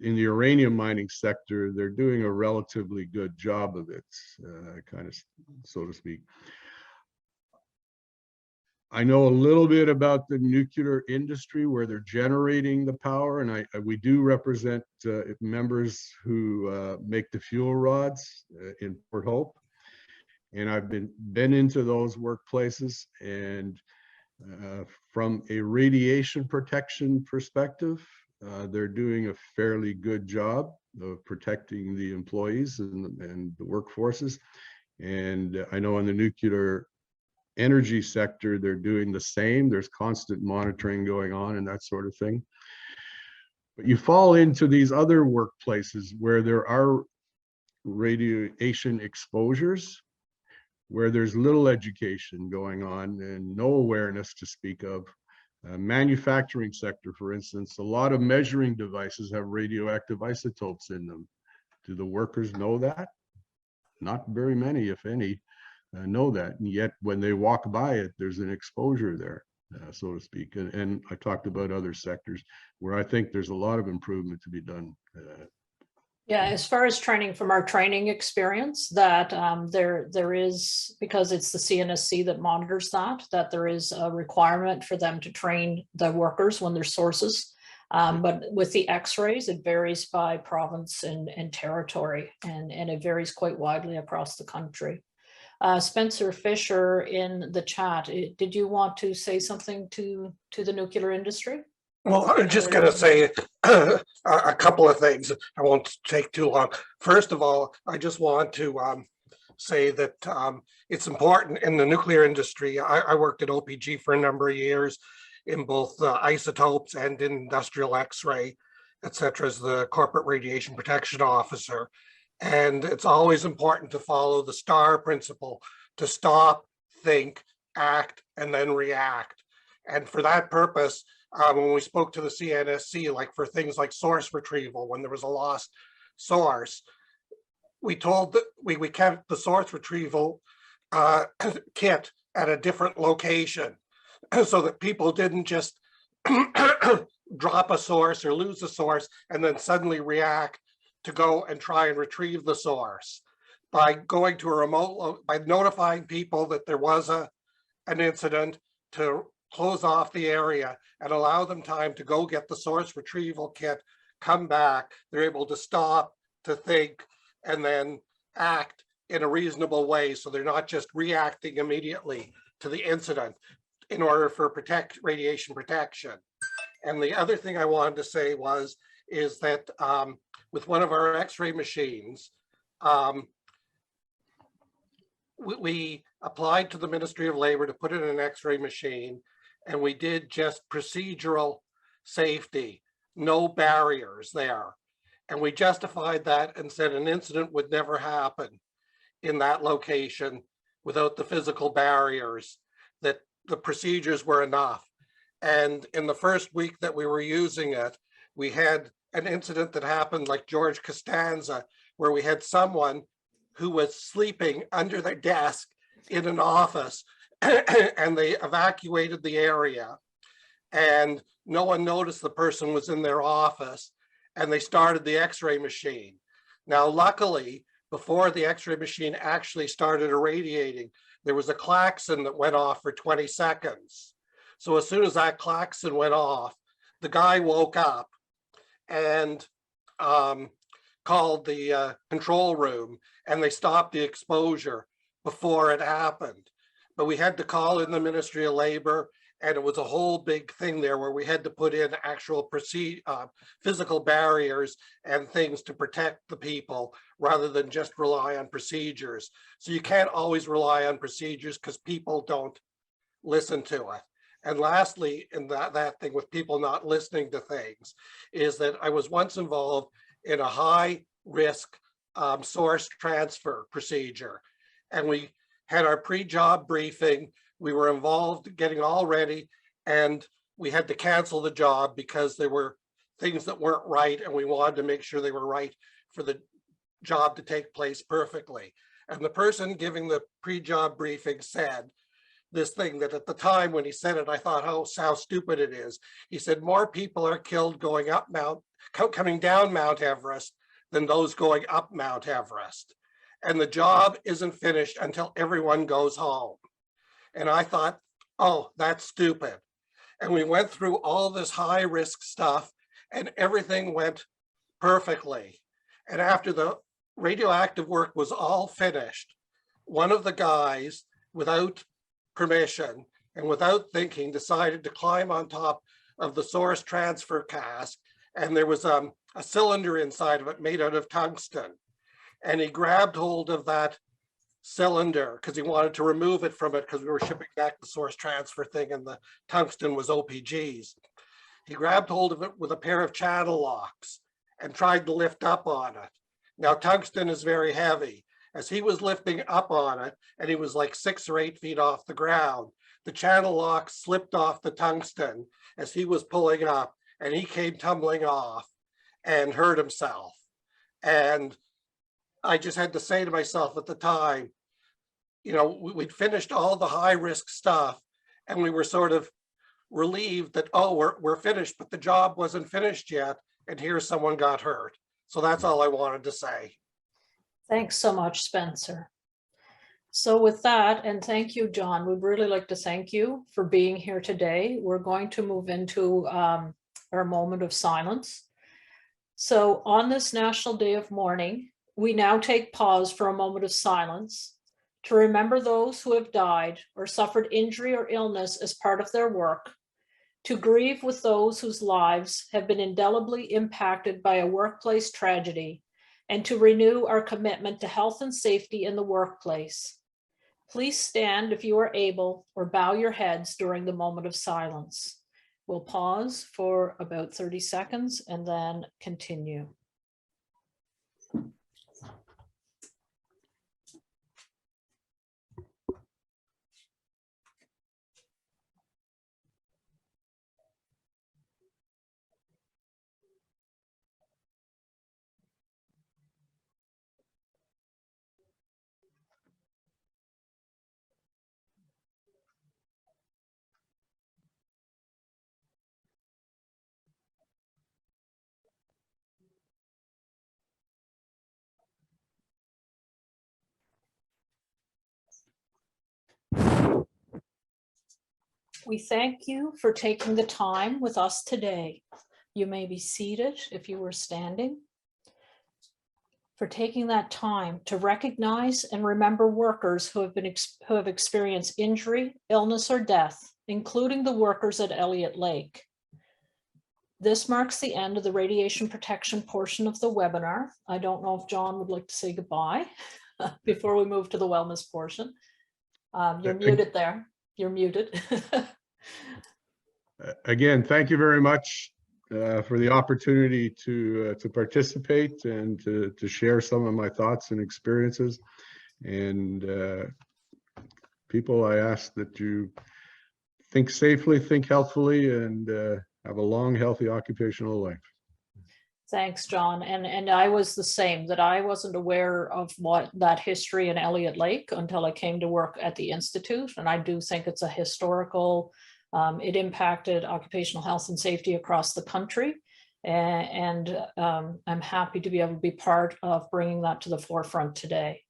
in the uranium mining sector, they're doing a relatively good job of it, kind of, so to speak. I know a little bit about the nuclear industry where they're generating the power, and we do represent members who make the fuel rods in Port Hope. And I've been into those workplaces, and from a radiation protection perspective, they're doing a fairly good job of protecting the employees and the workforces. And I know in the nuclear energy sector, they're doing the same. There's constant monitoring going on and that sort of thing. But you fall into these other workplaces where there are radiation exposures, where there's little education going on and no awareness to speak of. Manufacturing sector, for instance, a lot of measuring devices have radioactive isotopes in them. Do the workers know that? Not very many, if any, know that. And yet when they walk by it, there's an exposure there, so to speak. And I talked about other sectors where I think there's a lot of improvement to be done. Yeah, as far as training, from our training experience, that there is, because it's the CNSC that monitors that there is a requirement for them to train the workers when they're sources. But with the X-rays, it varies by province and territory, and it varies quite widely across the country. Spencer Fisher in the chat, did you want to say something to the nuclear industry? Well, I'm just going to say a couple of things. I won't take too long. First of all, I just want to say that it's important in the nuclear industry. I worked at OPG for a number of years in both isotopes and in industrial X-ray, et cetera, as the corporate radiation protection officer. And it's always important to follow the STAR principle, to stop, think, act, and then react. And for that purpose, when we spoke to the CNSC, like for things like source retrieval, when there was a lost source, we told that we kept the source retrieval kit at a different location so that people didn't just drop a source or lose a source and then suddenly react to go and try and retrieve the source. By going to a remote, by notifying people that there was an incident, to close off the area and allow them time to go get the source retrieval kit, come back, they're able to stop, to think, and then act in a reasonable way, so they're not just reacting immediately to the incident in order for radiation protection. And the other thing I wanted to say is that with one of our X-ray machines, we applied to the Ministry of Labor to put in an X-ray machine, and we did just procedural safety, no barriers there. And we justified that and said an incident would never happen in that location without the physical barriers, that the procedures were enough. And in the first week that we were using it, we had an incident that happened like George Costanza, where we had someone who was sleeping under their desk in an office and they evacuated the area and no one noticed the person was in their office, and they started the X-ray machine. Now, luckily, before the X-ray machine actually started irradiating, there was a klaxon that went off for 20 seconds. So as soon as that klaxon went off, the guy woke up and called the control room, and they stopped the exposure before it happened. But we had to call in the Ministry of Labor, and it was a whole big thing there where we had to put in actual physical barriers and things to protect the people rather than just rely on procedures. So you can't always rely on procedures because people don't listen to it. And lastly, in that thing with people not listening to things, is that I was once involved in a high risk source transfer procedure. And we had our pre-job briefing. We were involved getting all ready, and we had to cancel the job because there were things that weren't right, and we wanted to make sure they were right for the job to take place perfectly. And the person giving the pre-job briefing said this thing that at the time when he said it, I thought, oh, how stupid it is. He said, more people are killed coming down Mount Everest than those going up Mount Everest. And the job isn't finished until everyone goes home. And I thought, oh, that's stupid. And we went through all this high risk stuff and everything went perfectly. And after the radioactive work was all finished, one of the guys, without permission and without thinking, decided to climb on top of the source transfer cask. And there was a cylinder inside of it made out of tungsten. And he grabbed hold of that cylinder because he wanted to remove it from it because we were shipping back the source transfer thing and the tungsten was OPGs. He grabbed hold of it with a pair of channel locks and tried to lift up on it. Now, tungsten is very heavy. As he was lifting up on it, and he was like 6 or 8 feet off the ground, the channel lock slipped off the tungsten as he was pulling up, and he came tumbling off and hurt himself. And I just had to say to myself at the time, you know, we'd finished all the high risk stuff and we were sort of relieved that, oh, we're finished, but the job wasn't finished yet. And here someone got hurt. So that's all I wanted to say. Thanks so much, Spencer. So with that, and thank you, John, we'd really like to thank you for being here today. We're going to move into our moment of silence. So on this National Day of Mourning, we now take pause for a moment of silence to remember those who have died or suffered injury or illness as part of their work, to grieve with those whose lives have been indelibly impacted by a workplace tragedy, and to renew our commitment to health and safety in the workplace. Please stand if you are able, or bow your heads during the moment of silence. We'll pause for about 30 seconds and then continue. We thank you for taking the time with us today. You may be seated if you were standing. for taking that time to recognize and remember workers who have experienced injury, illness, or death, including the workers at Elliott Lake. This marks the end of the radiation protection portion of the webinar. I don't know if John would like to say goodbye before we move to the wellness portion. You're muted there. You're muted. Again, thank you very much for the opportunity to participate and to share some of my thoughts and experiences. And people, I ask that you think safely, think healthfully, and have a long, healthy occupational life. Thanks, John. And I was the same, that I wasn't aware of what that history in Elliott Lake until I came to work at the Institute. And I do think it's a historical, it impacted occupational health and safety across the country. And I'm happy to be able to be part of bringing that to the forefront today.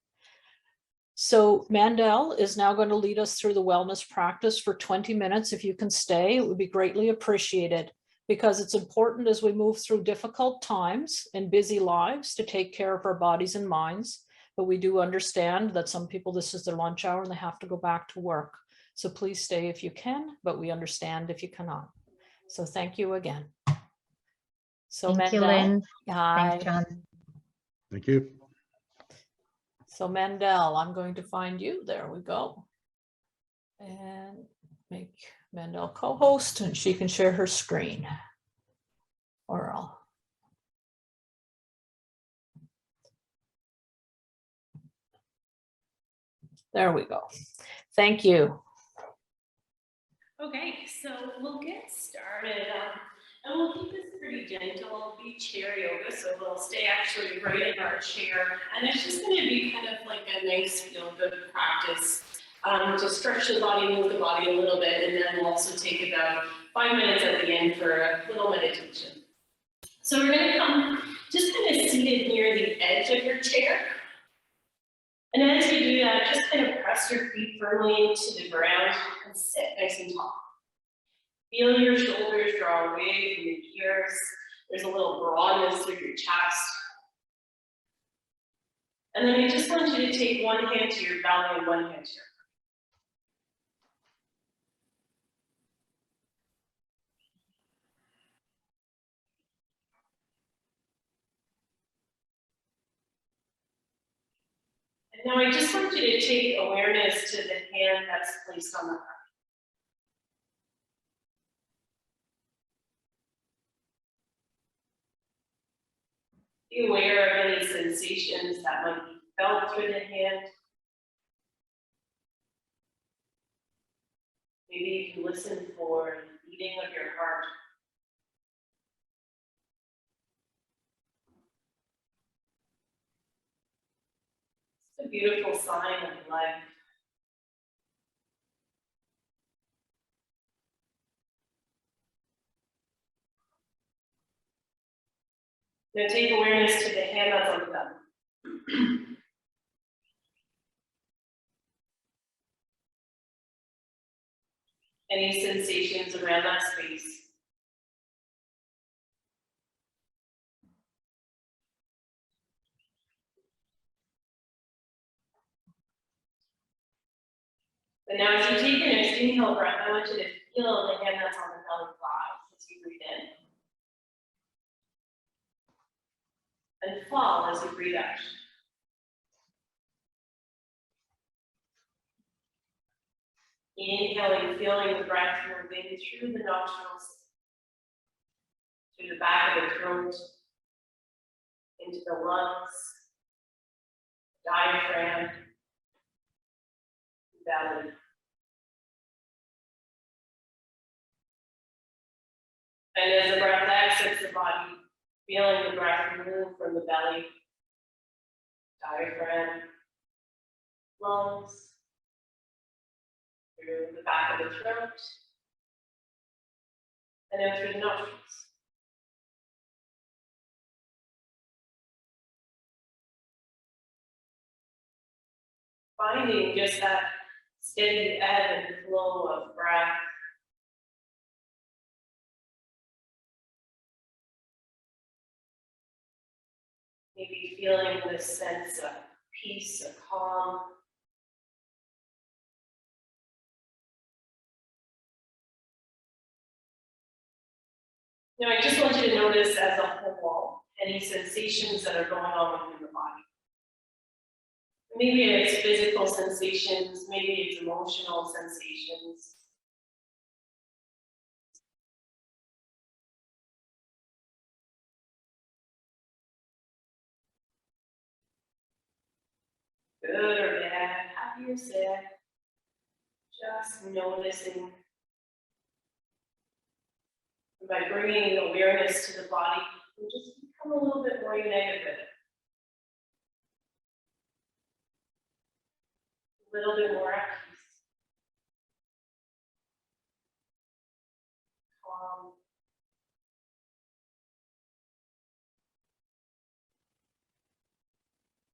So Mandel is now going to lead us through the wellness practice for 20 minutes. If you can stay, it would be greatly appreciated, because it's important as we move through difficult times and busy lives to take care of our bodies and minds. But we do understand that some people, this is their lunch hour and they have to go back to work. So please stay if you can, but we understand if you cannot. So thank you again. So Thank you, Mandel, Lynn. hi. Thanks, John. Thank you. So Mandel, I'm going to find you. There we go. And make Mandel co-host, and she can share her screen. Or I'll. There we go. Thank you. Okay, so we'll get started. And we'll keep this pretty gentle, be chair yoga, so we'll stay actually right in our chair. And it's just going to be kind of like a nice feel-good practice to stretch the body, move the body a little bit, and then we'll also take about 5 minutes at the end for a little meditation. So we're going to come just kind of seated near the edge of your chair. And as you do that, just kind of press your feet firmly into the ground and sit nice and tall. Feel your shoulders draw away from your ears. There's a little broadness through your chest. And then I just want you to take one hand to your belly and one hand to your heart. And now I just want you to take awareness to the hand that's placed on the heart. Be aware of any sensations that might be felt through the hand. Maybe you can listen for the beating of your heart. It's a beautiful sign of life. Now take awareness to the hand that's on the belly. Any sensations around that space? And now as you take your next inhale breath, I want you to feel the hand that's on the belly rise as you breathe in. And fall as you breathe out. Inhaling, feeling the breath moving through the nostrils, through the back of the throat, into the lungs, diaphragm, belly. And as the breath exits the body, feeling the breath move from the belly, diaphragm, lungs, through the back of the throat, and then through the nostrils. Finding just that steady ebb and flow of breath. Maybe feeling this sense of peace, of calm. Now, I just want you to notice as a whole any sensations that are going on within the body. Maybe it's physical sensations, maybe it's emotional sensations. Good or bad, happy or sad. Just noticing. And by bringing awareness to the body, you just become a little bit more united with it. A little bit more at peace. Calm.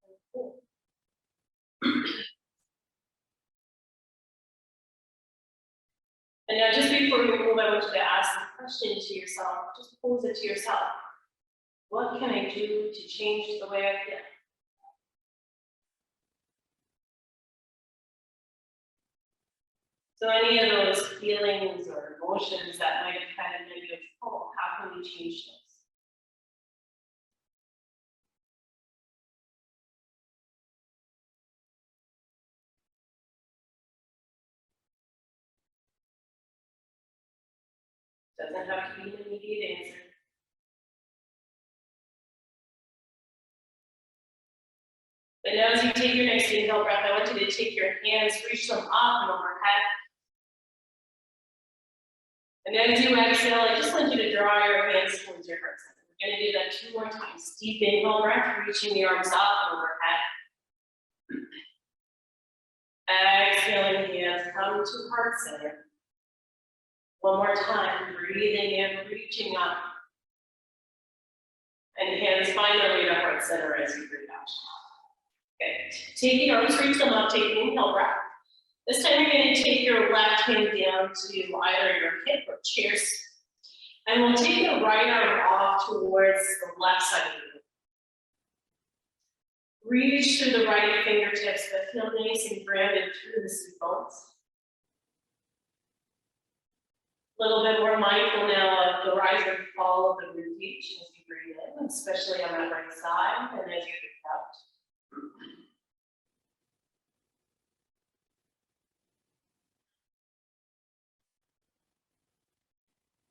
And cool. And now, just before we move, I want you to ask the question to yourself, just pose it to yourself. What can I do to change the way I feel? So any of those feelings or emotions that might have had a negative toll, how can we change those? Doesn't have to be an immediate answer. But now as you take your next inhale breath, I want you to take your hands, reach them up and overhead. And as you exhale, I just want you to draw your hands towards your heart center. We're going to do that 2 more times. Deep inhale breath, reaching the arms up and overhead. Exhaling, hands come to heart center. One more time, breathing in, reaching up. And hands find their way to heart center as you breathe out. Okay, taking arms, reach them up, take an inhale breath. This time you're going to take your left hand down to either your hip or chest. And we'll take the right arm off towards the left side of the room. Reach through the right fingertips, but feel nice and grounded through the sit bones. A little bit more mindful now of the rise and fall of the ribcage as you breathe in, especially on that right side, and as you breathe out.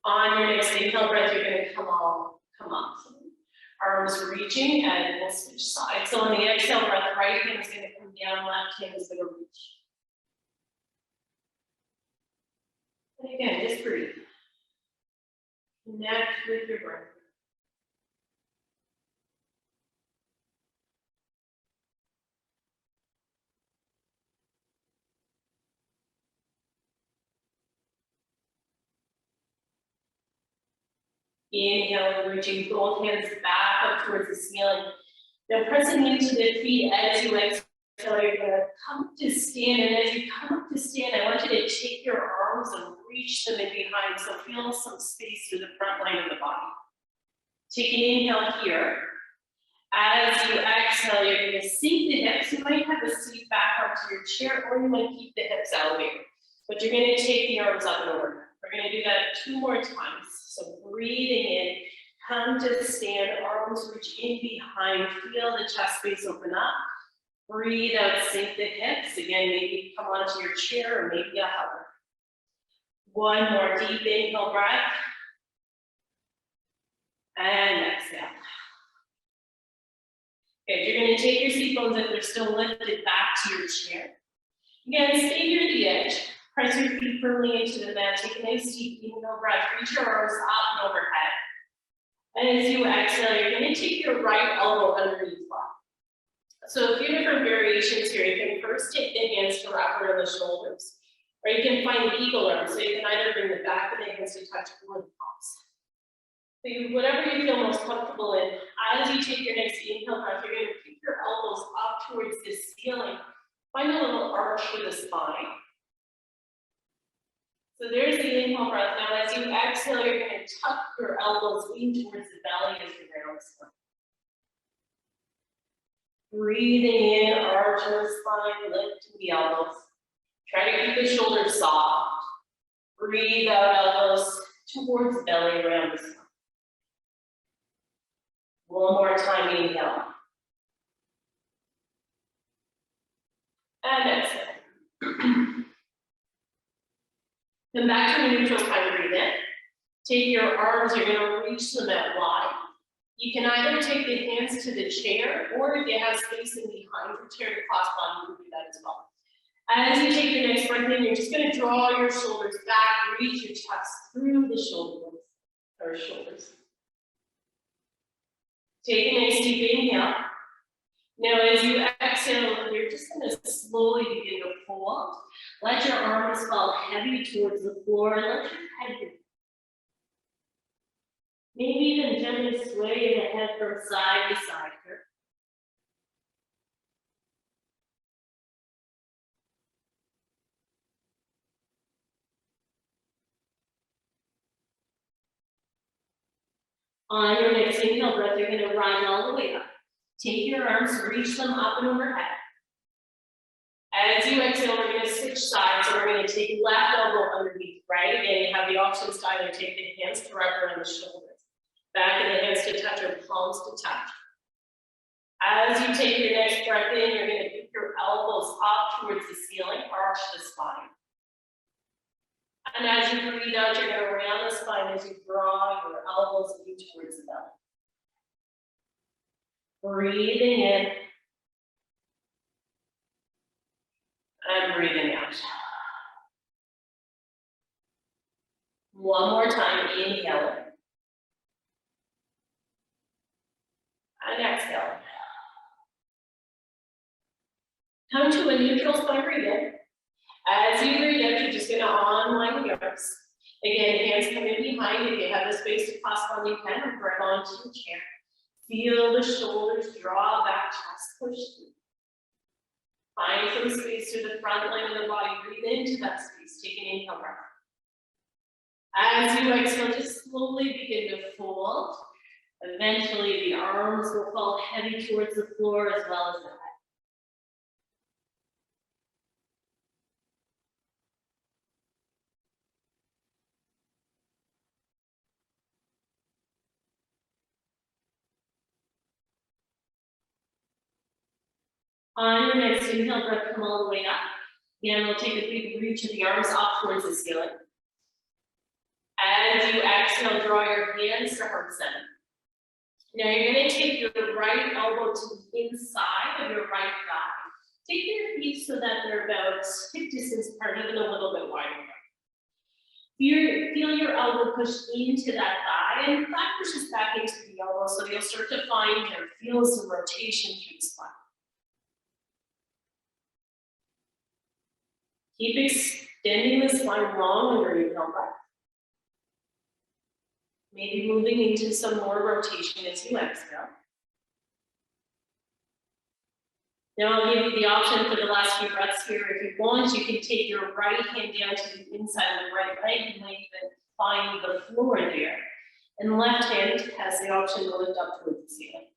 On your next inhale breath, you're going to come up. So arms reaching, and we'll switch sides. So on the exhale breath, right hand is going to come down, left hand is going to reach. And again, just breathe. Connect with your breath. Inhale, reaching both hands back up towards the ceiling. Now pressing into the feet as you exhale, you're going to come up to stand. And as you come up to stand, I want you to take your arms and reach them in behind. So feel some space through the front line of the body. Take an inhale here. As you exhale, you're going to sink the hips. You might have a seat back onto your chair, or you might keep the hips elevated. But you're going to take the arms up and over. We're going to do that 2 more times. So breathing in, come to stand, arms reach in behind, feel the chest space open up. Breathe out, sink the hips. Again, maybe come onto your chair or maybe a hover. 1 more deep inhale breath. And exhale. Okay, you're going to take your seat bones if they're still lifted back to your chair. Again, stay near the edge. Press your feet firmly into the mat. Take a nice deep inhale breath. Reach your arms up and overhead. And as you exhale, you're going to take your right elbow underneath left. So a few different variations here. You can first take the hands to wrap around the shoulders, or you can find the eagle arm. So you can either bring the back of the hands to touch or the palms. So whatever you feel most comfortable in. As you take your next inhale breath, you're going to keep your elbows up towards the ceiling. Find a little arch for the spine. So there's the inhale breath. Now as you exhale, you're going to tuck your elbows in towards the belly as you round the spine. Breathing in, arch your spine, lift the elbows. Try to keep the shoulders soft. Breathe out, elbows towards belly, around the spine. One more time, inhale. And exhale. Come back to a neutral spine, breathe in. Take your arms, you're gonna reach them out wide. You can either take the hands to the chair, or if you have spacing behind your chair to clasp on, you can do that as well. As you take your next breath in, you're just gonna draw your shoulders back, reach your chest through the shoulders. Take a nice deep inhale. Now, as you exhale, you're just gonna slowly begin to fold. Let your arms fall heavy towards the floor, and let your head be. Maybe even gently sway the head from side to side here. On your next inhale breath, you're going to rise all the way up. Take your arms, reach them up and overhead. As you exhale, we're going to switch sides. So we're going to take left elbow underneath right, and you have the options to either take the hands to wrap around the shoulders. Back of the hands to touch or palms to touch. As you take your next breath in, you're going to pick your elbows up towards the ceiling, arch the spine. And as you breathe out, you're going to round the spine as you draw your elbows in towards the belly. Breathing in. And breathing out. One more time, inhale. And exhale. Come to a neutral spine, breathe in. As you breathe out, you're just going to unwind the arms. Again, hands come in behind. If you have the space to clasp on, you can, or grab onto your chair. Feel the shoulders draw back, chest push through. Find some space through the front line of the body. Breathe into that space. Take an inhale breath. As you exhale, just slowly begin to fold. Eventually, the arms will fall heavy towards the floor as well as the head. On your next inhale breath, come all the way up. Again, we'll take a big reach of the arms up towards the ceiling. As you exhale, draw your hands to heart center. Now you're going to take your right elbow to the inside of your right thigh. Take your feet so that they're about hip distance apart, even a little bit wider. Feel your elbow push into that thigh, and thigh pushes back into the elbow, so you'll start to find or feel some rotation through the spine. Keep extending the spine long under your breath. Maybe moving into some more rotation as you exhale. Now I'll give you the option for the last few breaths here. If you want, you can take your right hand down to the inside of the right leg and even find the floor there. And the left hand has the option to lift up towards the ceiling.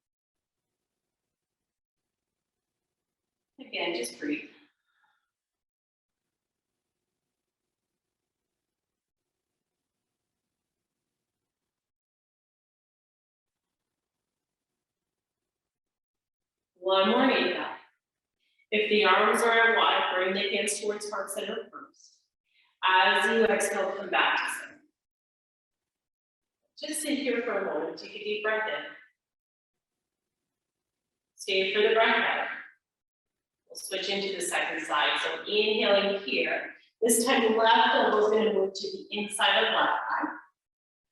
Again, just breathe. One more inhale. If the arms are out wide, bring the hands towards heart center first. As you exhale, come back to center. Just sit here for a moment. Take a deep breath in. Stay for the breath out. We'll switch into the second side. So inhaling here. This time, the left elbow is going to move to the inside of left thigh.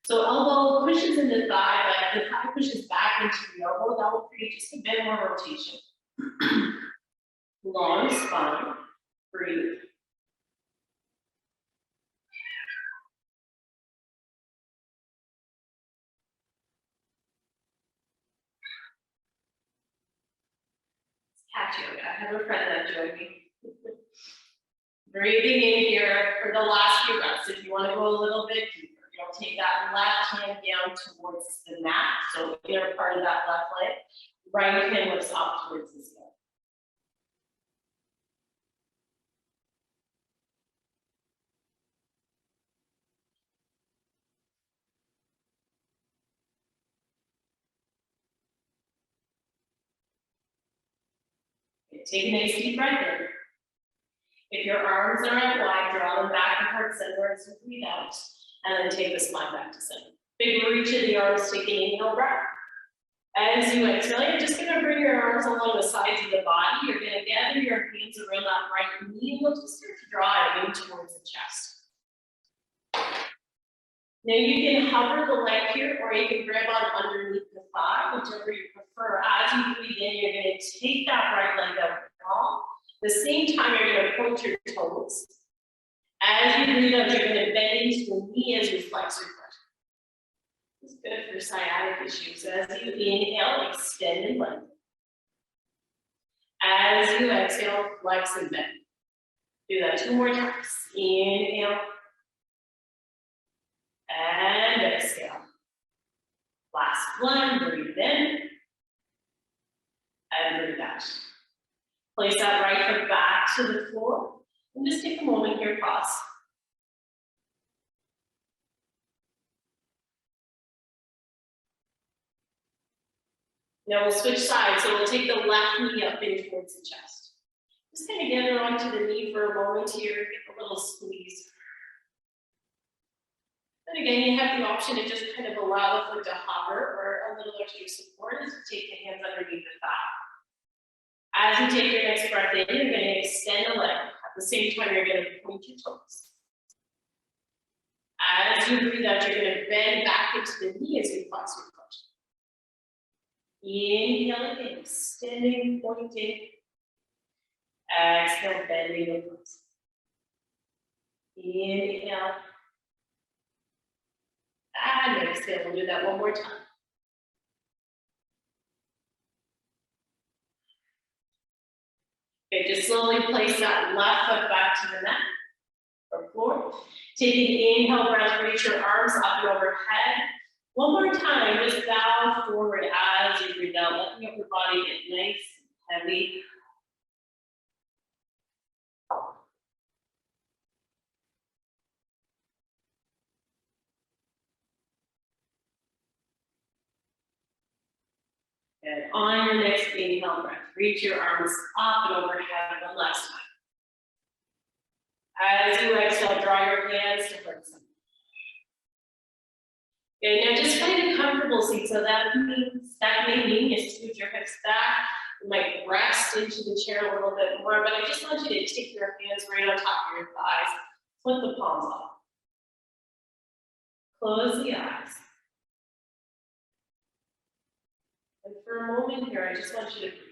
So elbow pushes in the thigh, but the thigh pushes back into the elbow. That will create just a bit more rotation. Long spine, breathe. Cat yoga. I have a friend that joined me. Breathing in here for the last few breaths. If you want to go a little bit deeper, you'll take that left hand down towards the mat, so inner part of that left leg. Right hand lifts up towards the sky. Okay, take a nice deep breath in. If your arms are out wide, draw them back and heart center as you breathe out, and then take the spine back to center. Big reach of the arms, take an inhale breath. As you exhale, you're just gonna bring your arms along the sides of the body. You're gonna gather your hands around that right knee and look to start to draw it in towards the chest. Now you can hover the leg here, or you can grab on underneath the thigh, whichever you prefer. As you breathe in, you're gonna take that right leg out long. At the same time, you're gonna point your toes. As you breathe out, you're gonna bend into the knee as you flex your foot. It's good for sciatic issues. As you inhale, extend and lengthen. As you exhale, flex and bend. Do that 2 more times. Inhale. And exhale. Last one, breathe in. And breathe out. Place that right foot back to the floor. And just take a moment here, pause. Now we'll switch sides, so we'll take the left knee up in towards the chest. Just kind of get it onto the knee for a moment here, get a little squeeze. And again, you have the option to just kind of allow the foot to hover, or a little extra support as you take the hands underneath the thigh. As you take your next breath in, you're going to extend the leg. At the same time, you're going to point your toes. As you breathe out, you're going to bend back into the knee as you flex your foot. Inhale again, extending, pointing. Exhale, bending the foot. Inhale. And exhale, we'll do that one more time. Okay, just slowly place that left foot back to the mat or floor. Take an inhale breath, reach your arms up and overhead. One more time, just bow forward as you breathe out, let the upper body get nice and heavy. And on your next inhale breath, reach your arms up and overhead one last time. As you exhale, draw your hands to heart center. Okay, now just find a comfortable seat. So that may mean you scoot your hips back. You might rest into the chair a little bit more, but I just want you to take your hands right on top of your thighs. Flip the palms up. Close the eyes. And for a moment here, I just want you to breathe.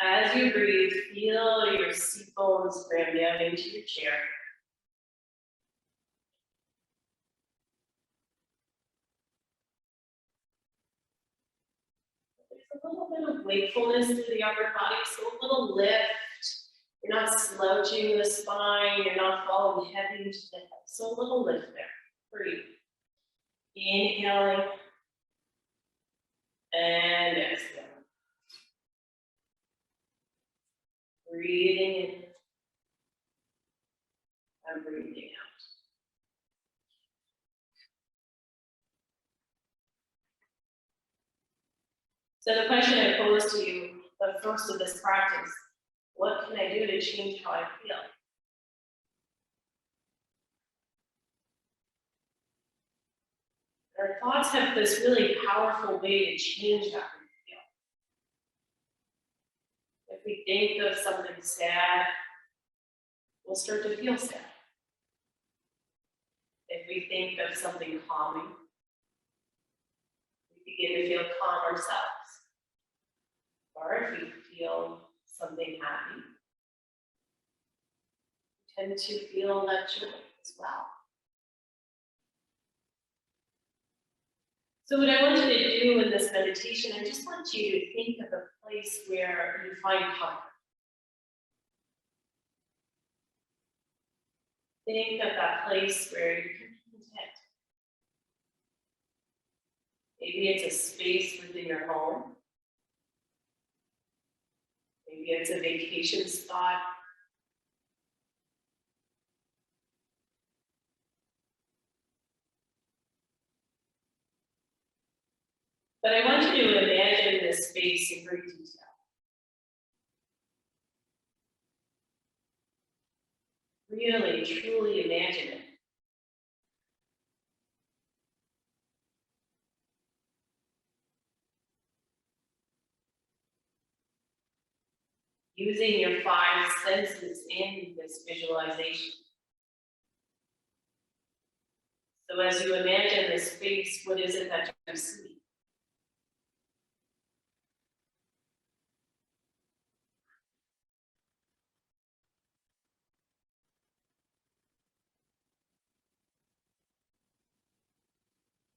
As you breathe, feel your seat bones gram down into your chair. There's a little bit of wakefulness to the upper body, so a little lift. You're not slouching the spine, you're not falling heavy into the head. So a little lift there. Breathe. Inhaling and exhaling. Breathing in and breathing out. So the question I pose to you, the first of this practice, what can I do to change how I feel? Our thoughts have this really powerful way to change how we feel. If we think of something sad, we'll start to feel sad. If we think of something calming, we begin to feel calm ourselves. Or if we feel something happy, we tend to feel that joy as well. So what I want you to do in this meditation, I just want you to think of a place where you find comfort. Think of that place where you can Maybe it's a space within your home. Maybe it's a vacation spot. But I want you to imagine this space in great detail. Really, truly imagine it. Using your 5 senses in this visualization. So as you imagine the space, what is it that you see?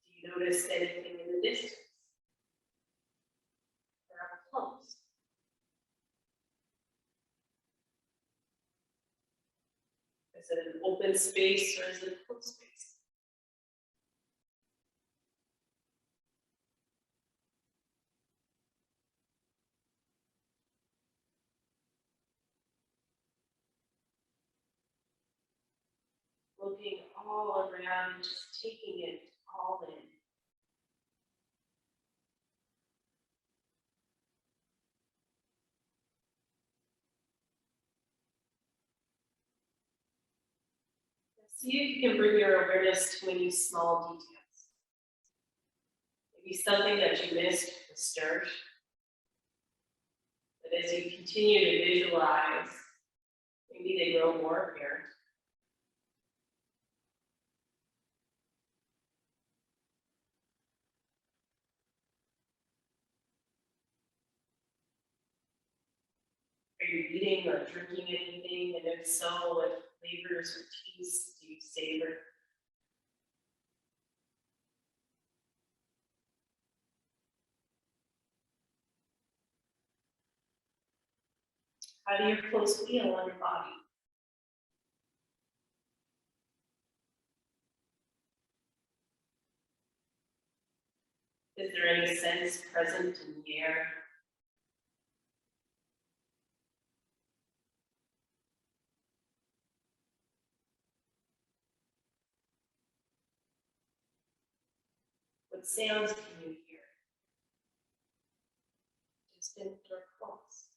Do you notice anything in the distance? Or up close? Is it an open space or is it a closed space? Looking all around, just taking it all in. See if you can bring your awareness to any small details. Maybe something that you missed or stirred. But as you continue to visualize, maybe they grow more apparent. Are you eating or drinking anything? And if so, what flavors or tastes do you savor? How do your clothes feel on your body? Is there any sense present in the air? What sounds can you hear? Distant or close?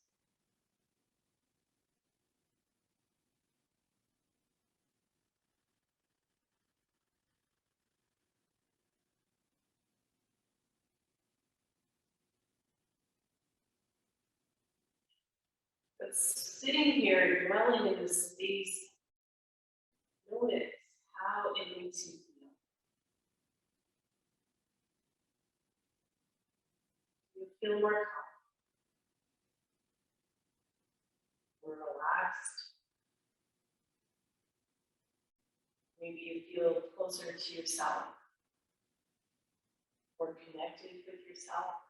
But sitting here, dwelling in this space, notice how it makes you feel. You feel more calm, more relaxed. Maybe you feel closer to yourself, more connected with yourself.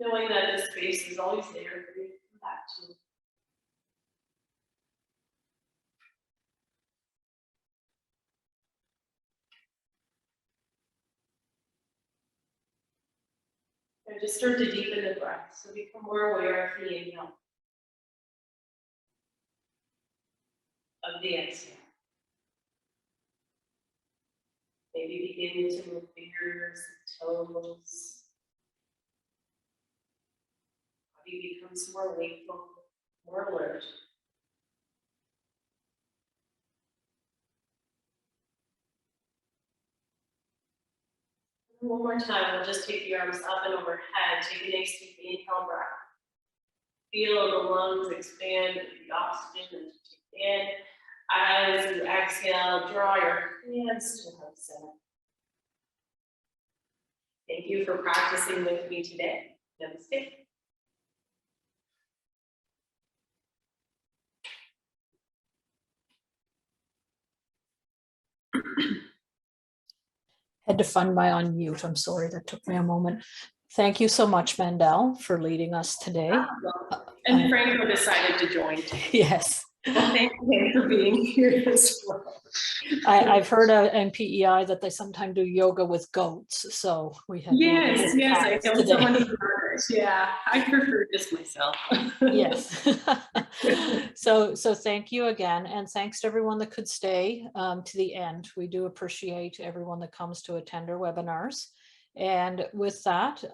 Knowing that this space is always there for you to come back to. And just start to deepen the breath, so become more aware of the inhale, of the exhale. Maybe begin to move fingers, toes. Body becomes more wakeful, more alert. One more time, we'll just take the arms up and overhead. Take a nice deep inhale breath. Feel the lungs expand with the oxygen that you take in. As you exhale, draw your hands to heart center. Thank you for practicing with me today. Namaste. Had to find my unmute. I'm sorry, that took me a moment. Thank you so much, Mandel, for leading us today. And Franco decided to join. Yes. Well, thank you for being here as well. I've heard in PEI that they sometimes do yoga with goats, so we had. Yes, I know today. someone who does. Yeah, I prefer this myself. Yes. So thank you again, and thanks to everyone that could stay to the end. We do appreciate everyone that comes to attend our webinars. And with that,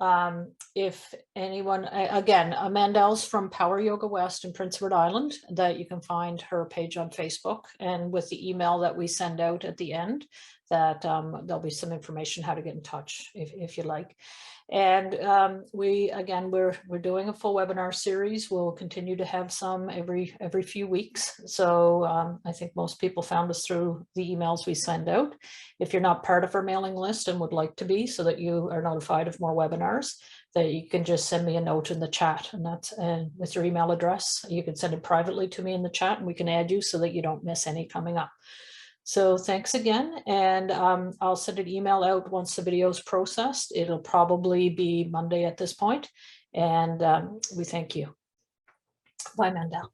if anyone, again, Mandel's from Power Yoga West in Prince Edward Island, that you can find her page on Facebook, and with the email that we send out at the end, that there'll be some information how to get in touch if you like. And we're doing a full webinar series. We'll continue to have some every few weeks. So I think most people found us through the emails we send out. If you're not part of our mailing list and would like to be, so that you are notified of more webinars, that you can just send me a note in the chat, and that's with your email address. You can send it privately to me in the chat, and we can add you so that you don't miss any coming up. So thanks again, and I'll send an email out once the video is processed. It'll probably be Monday at this point, and we thank you. Bye, Mandel.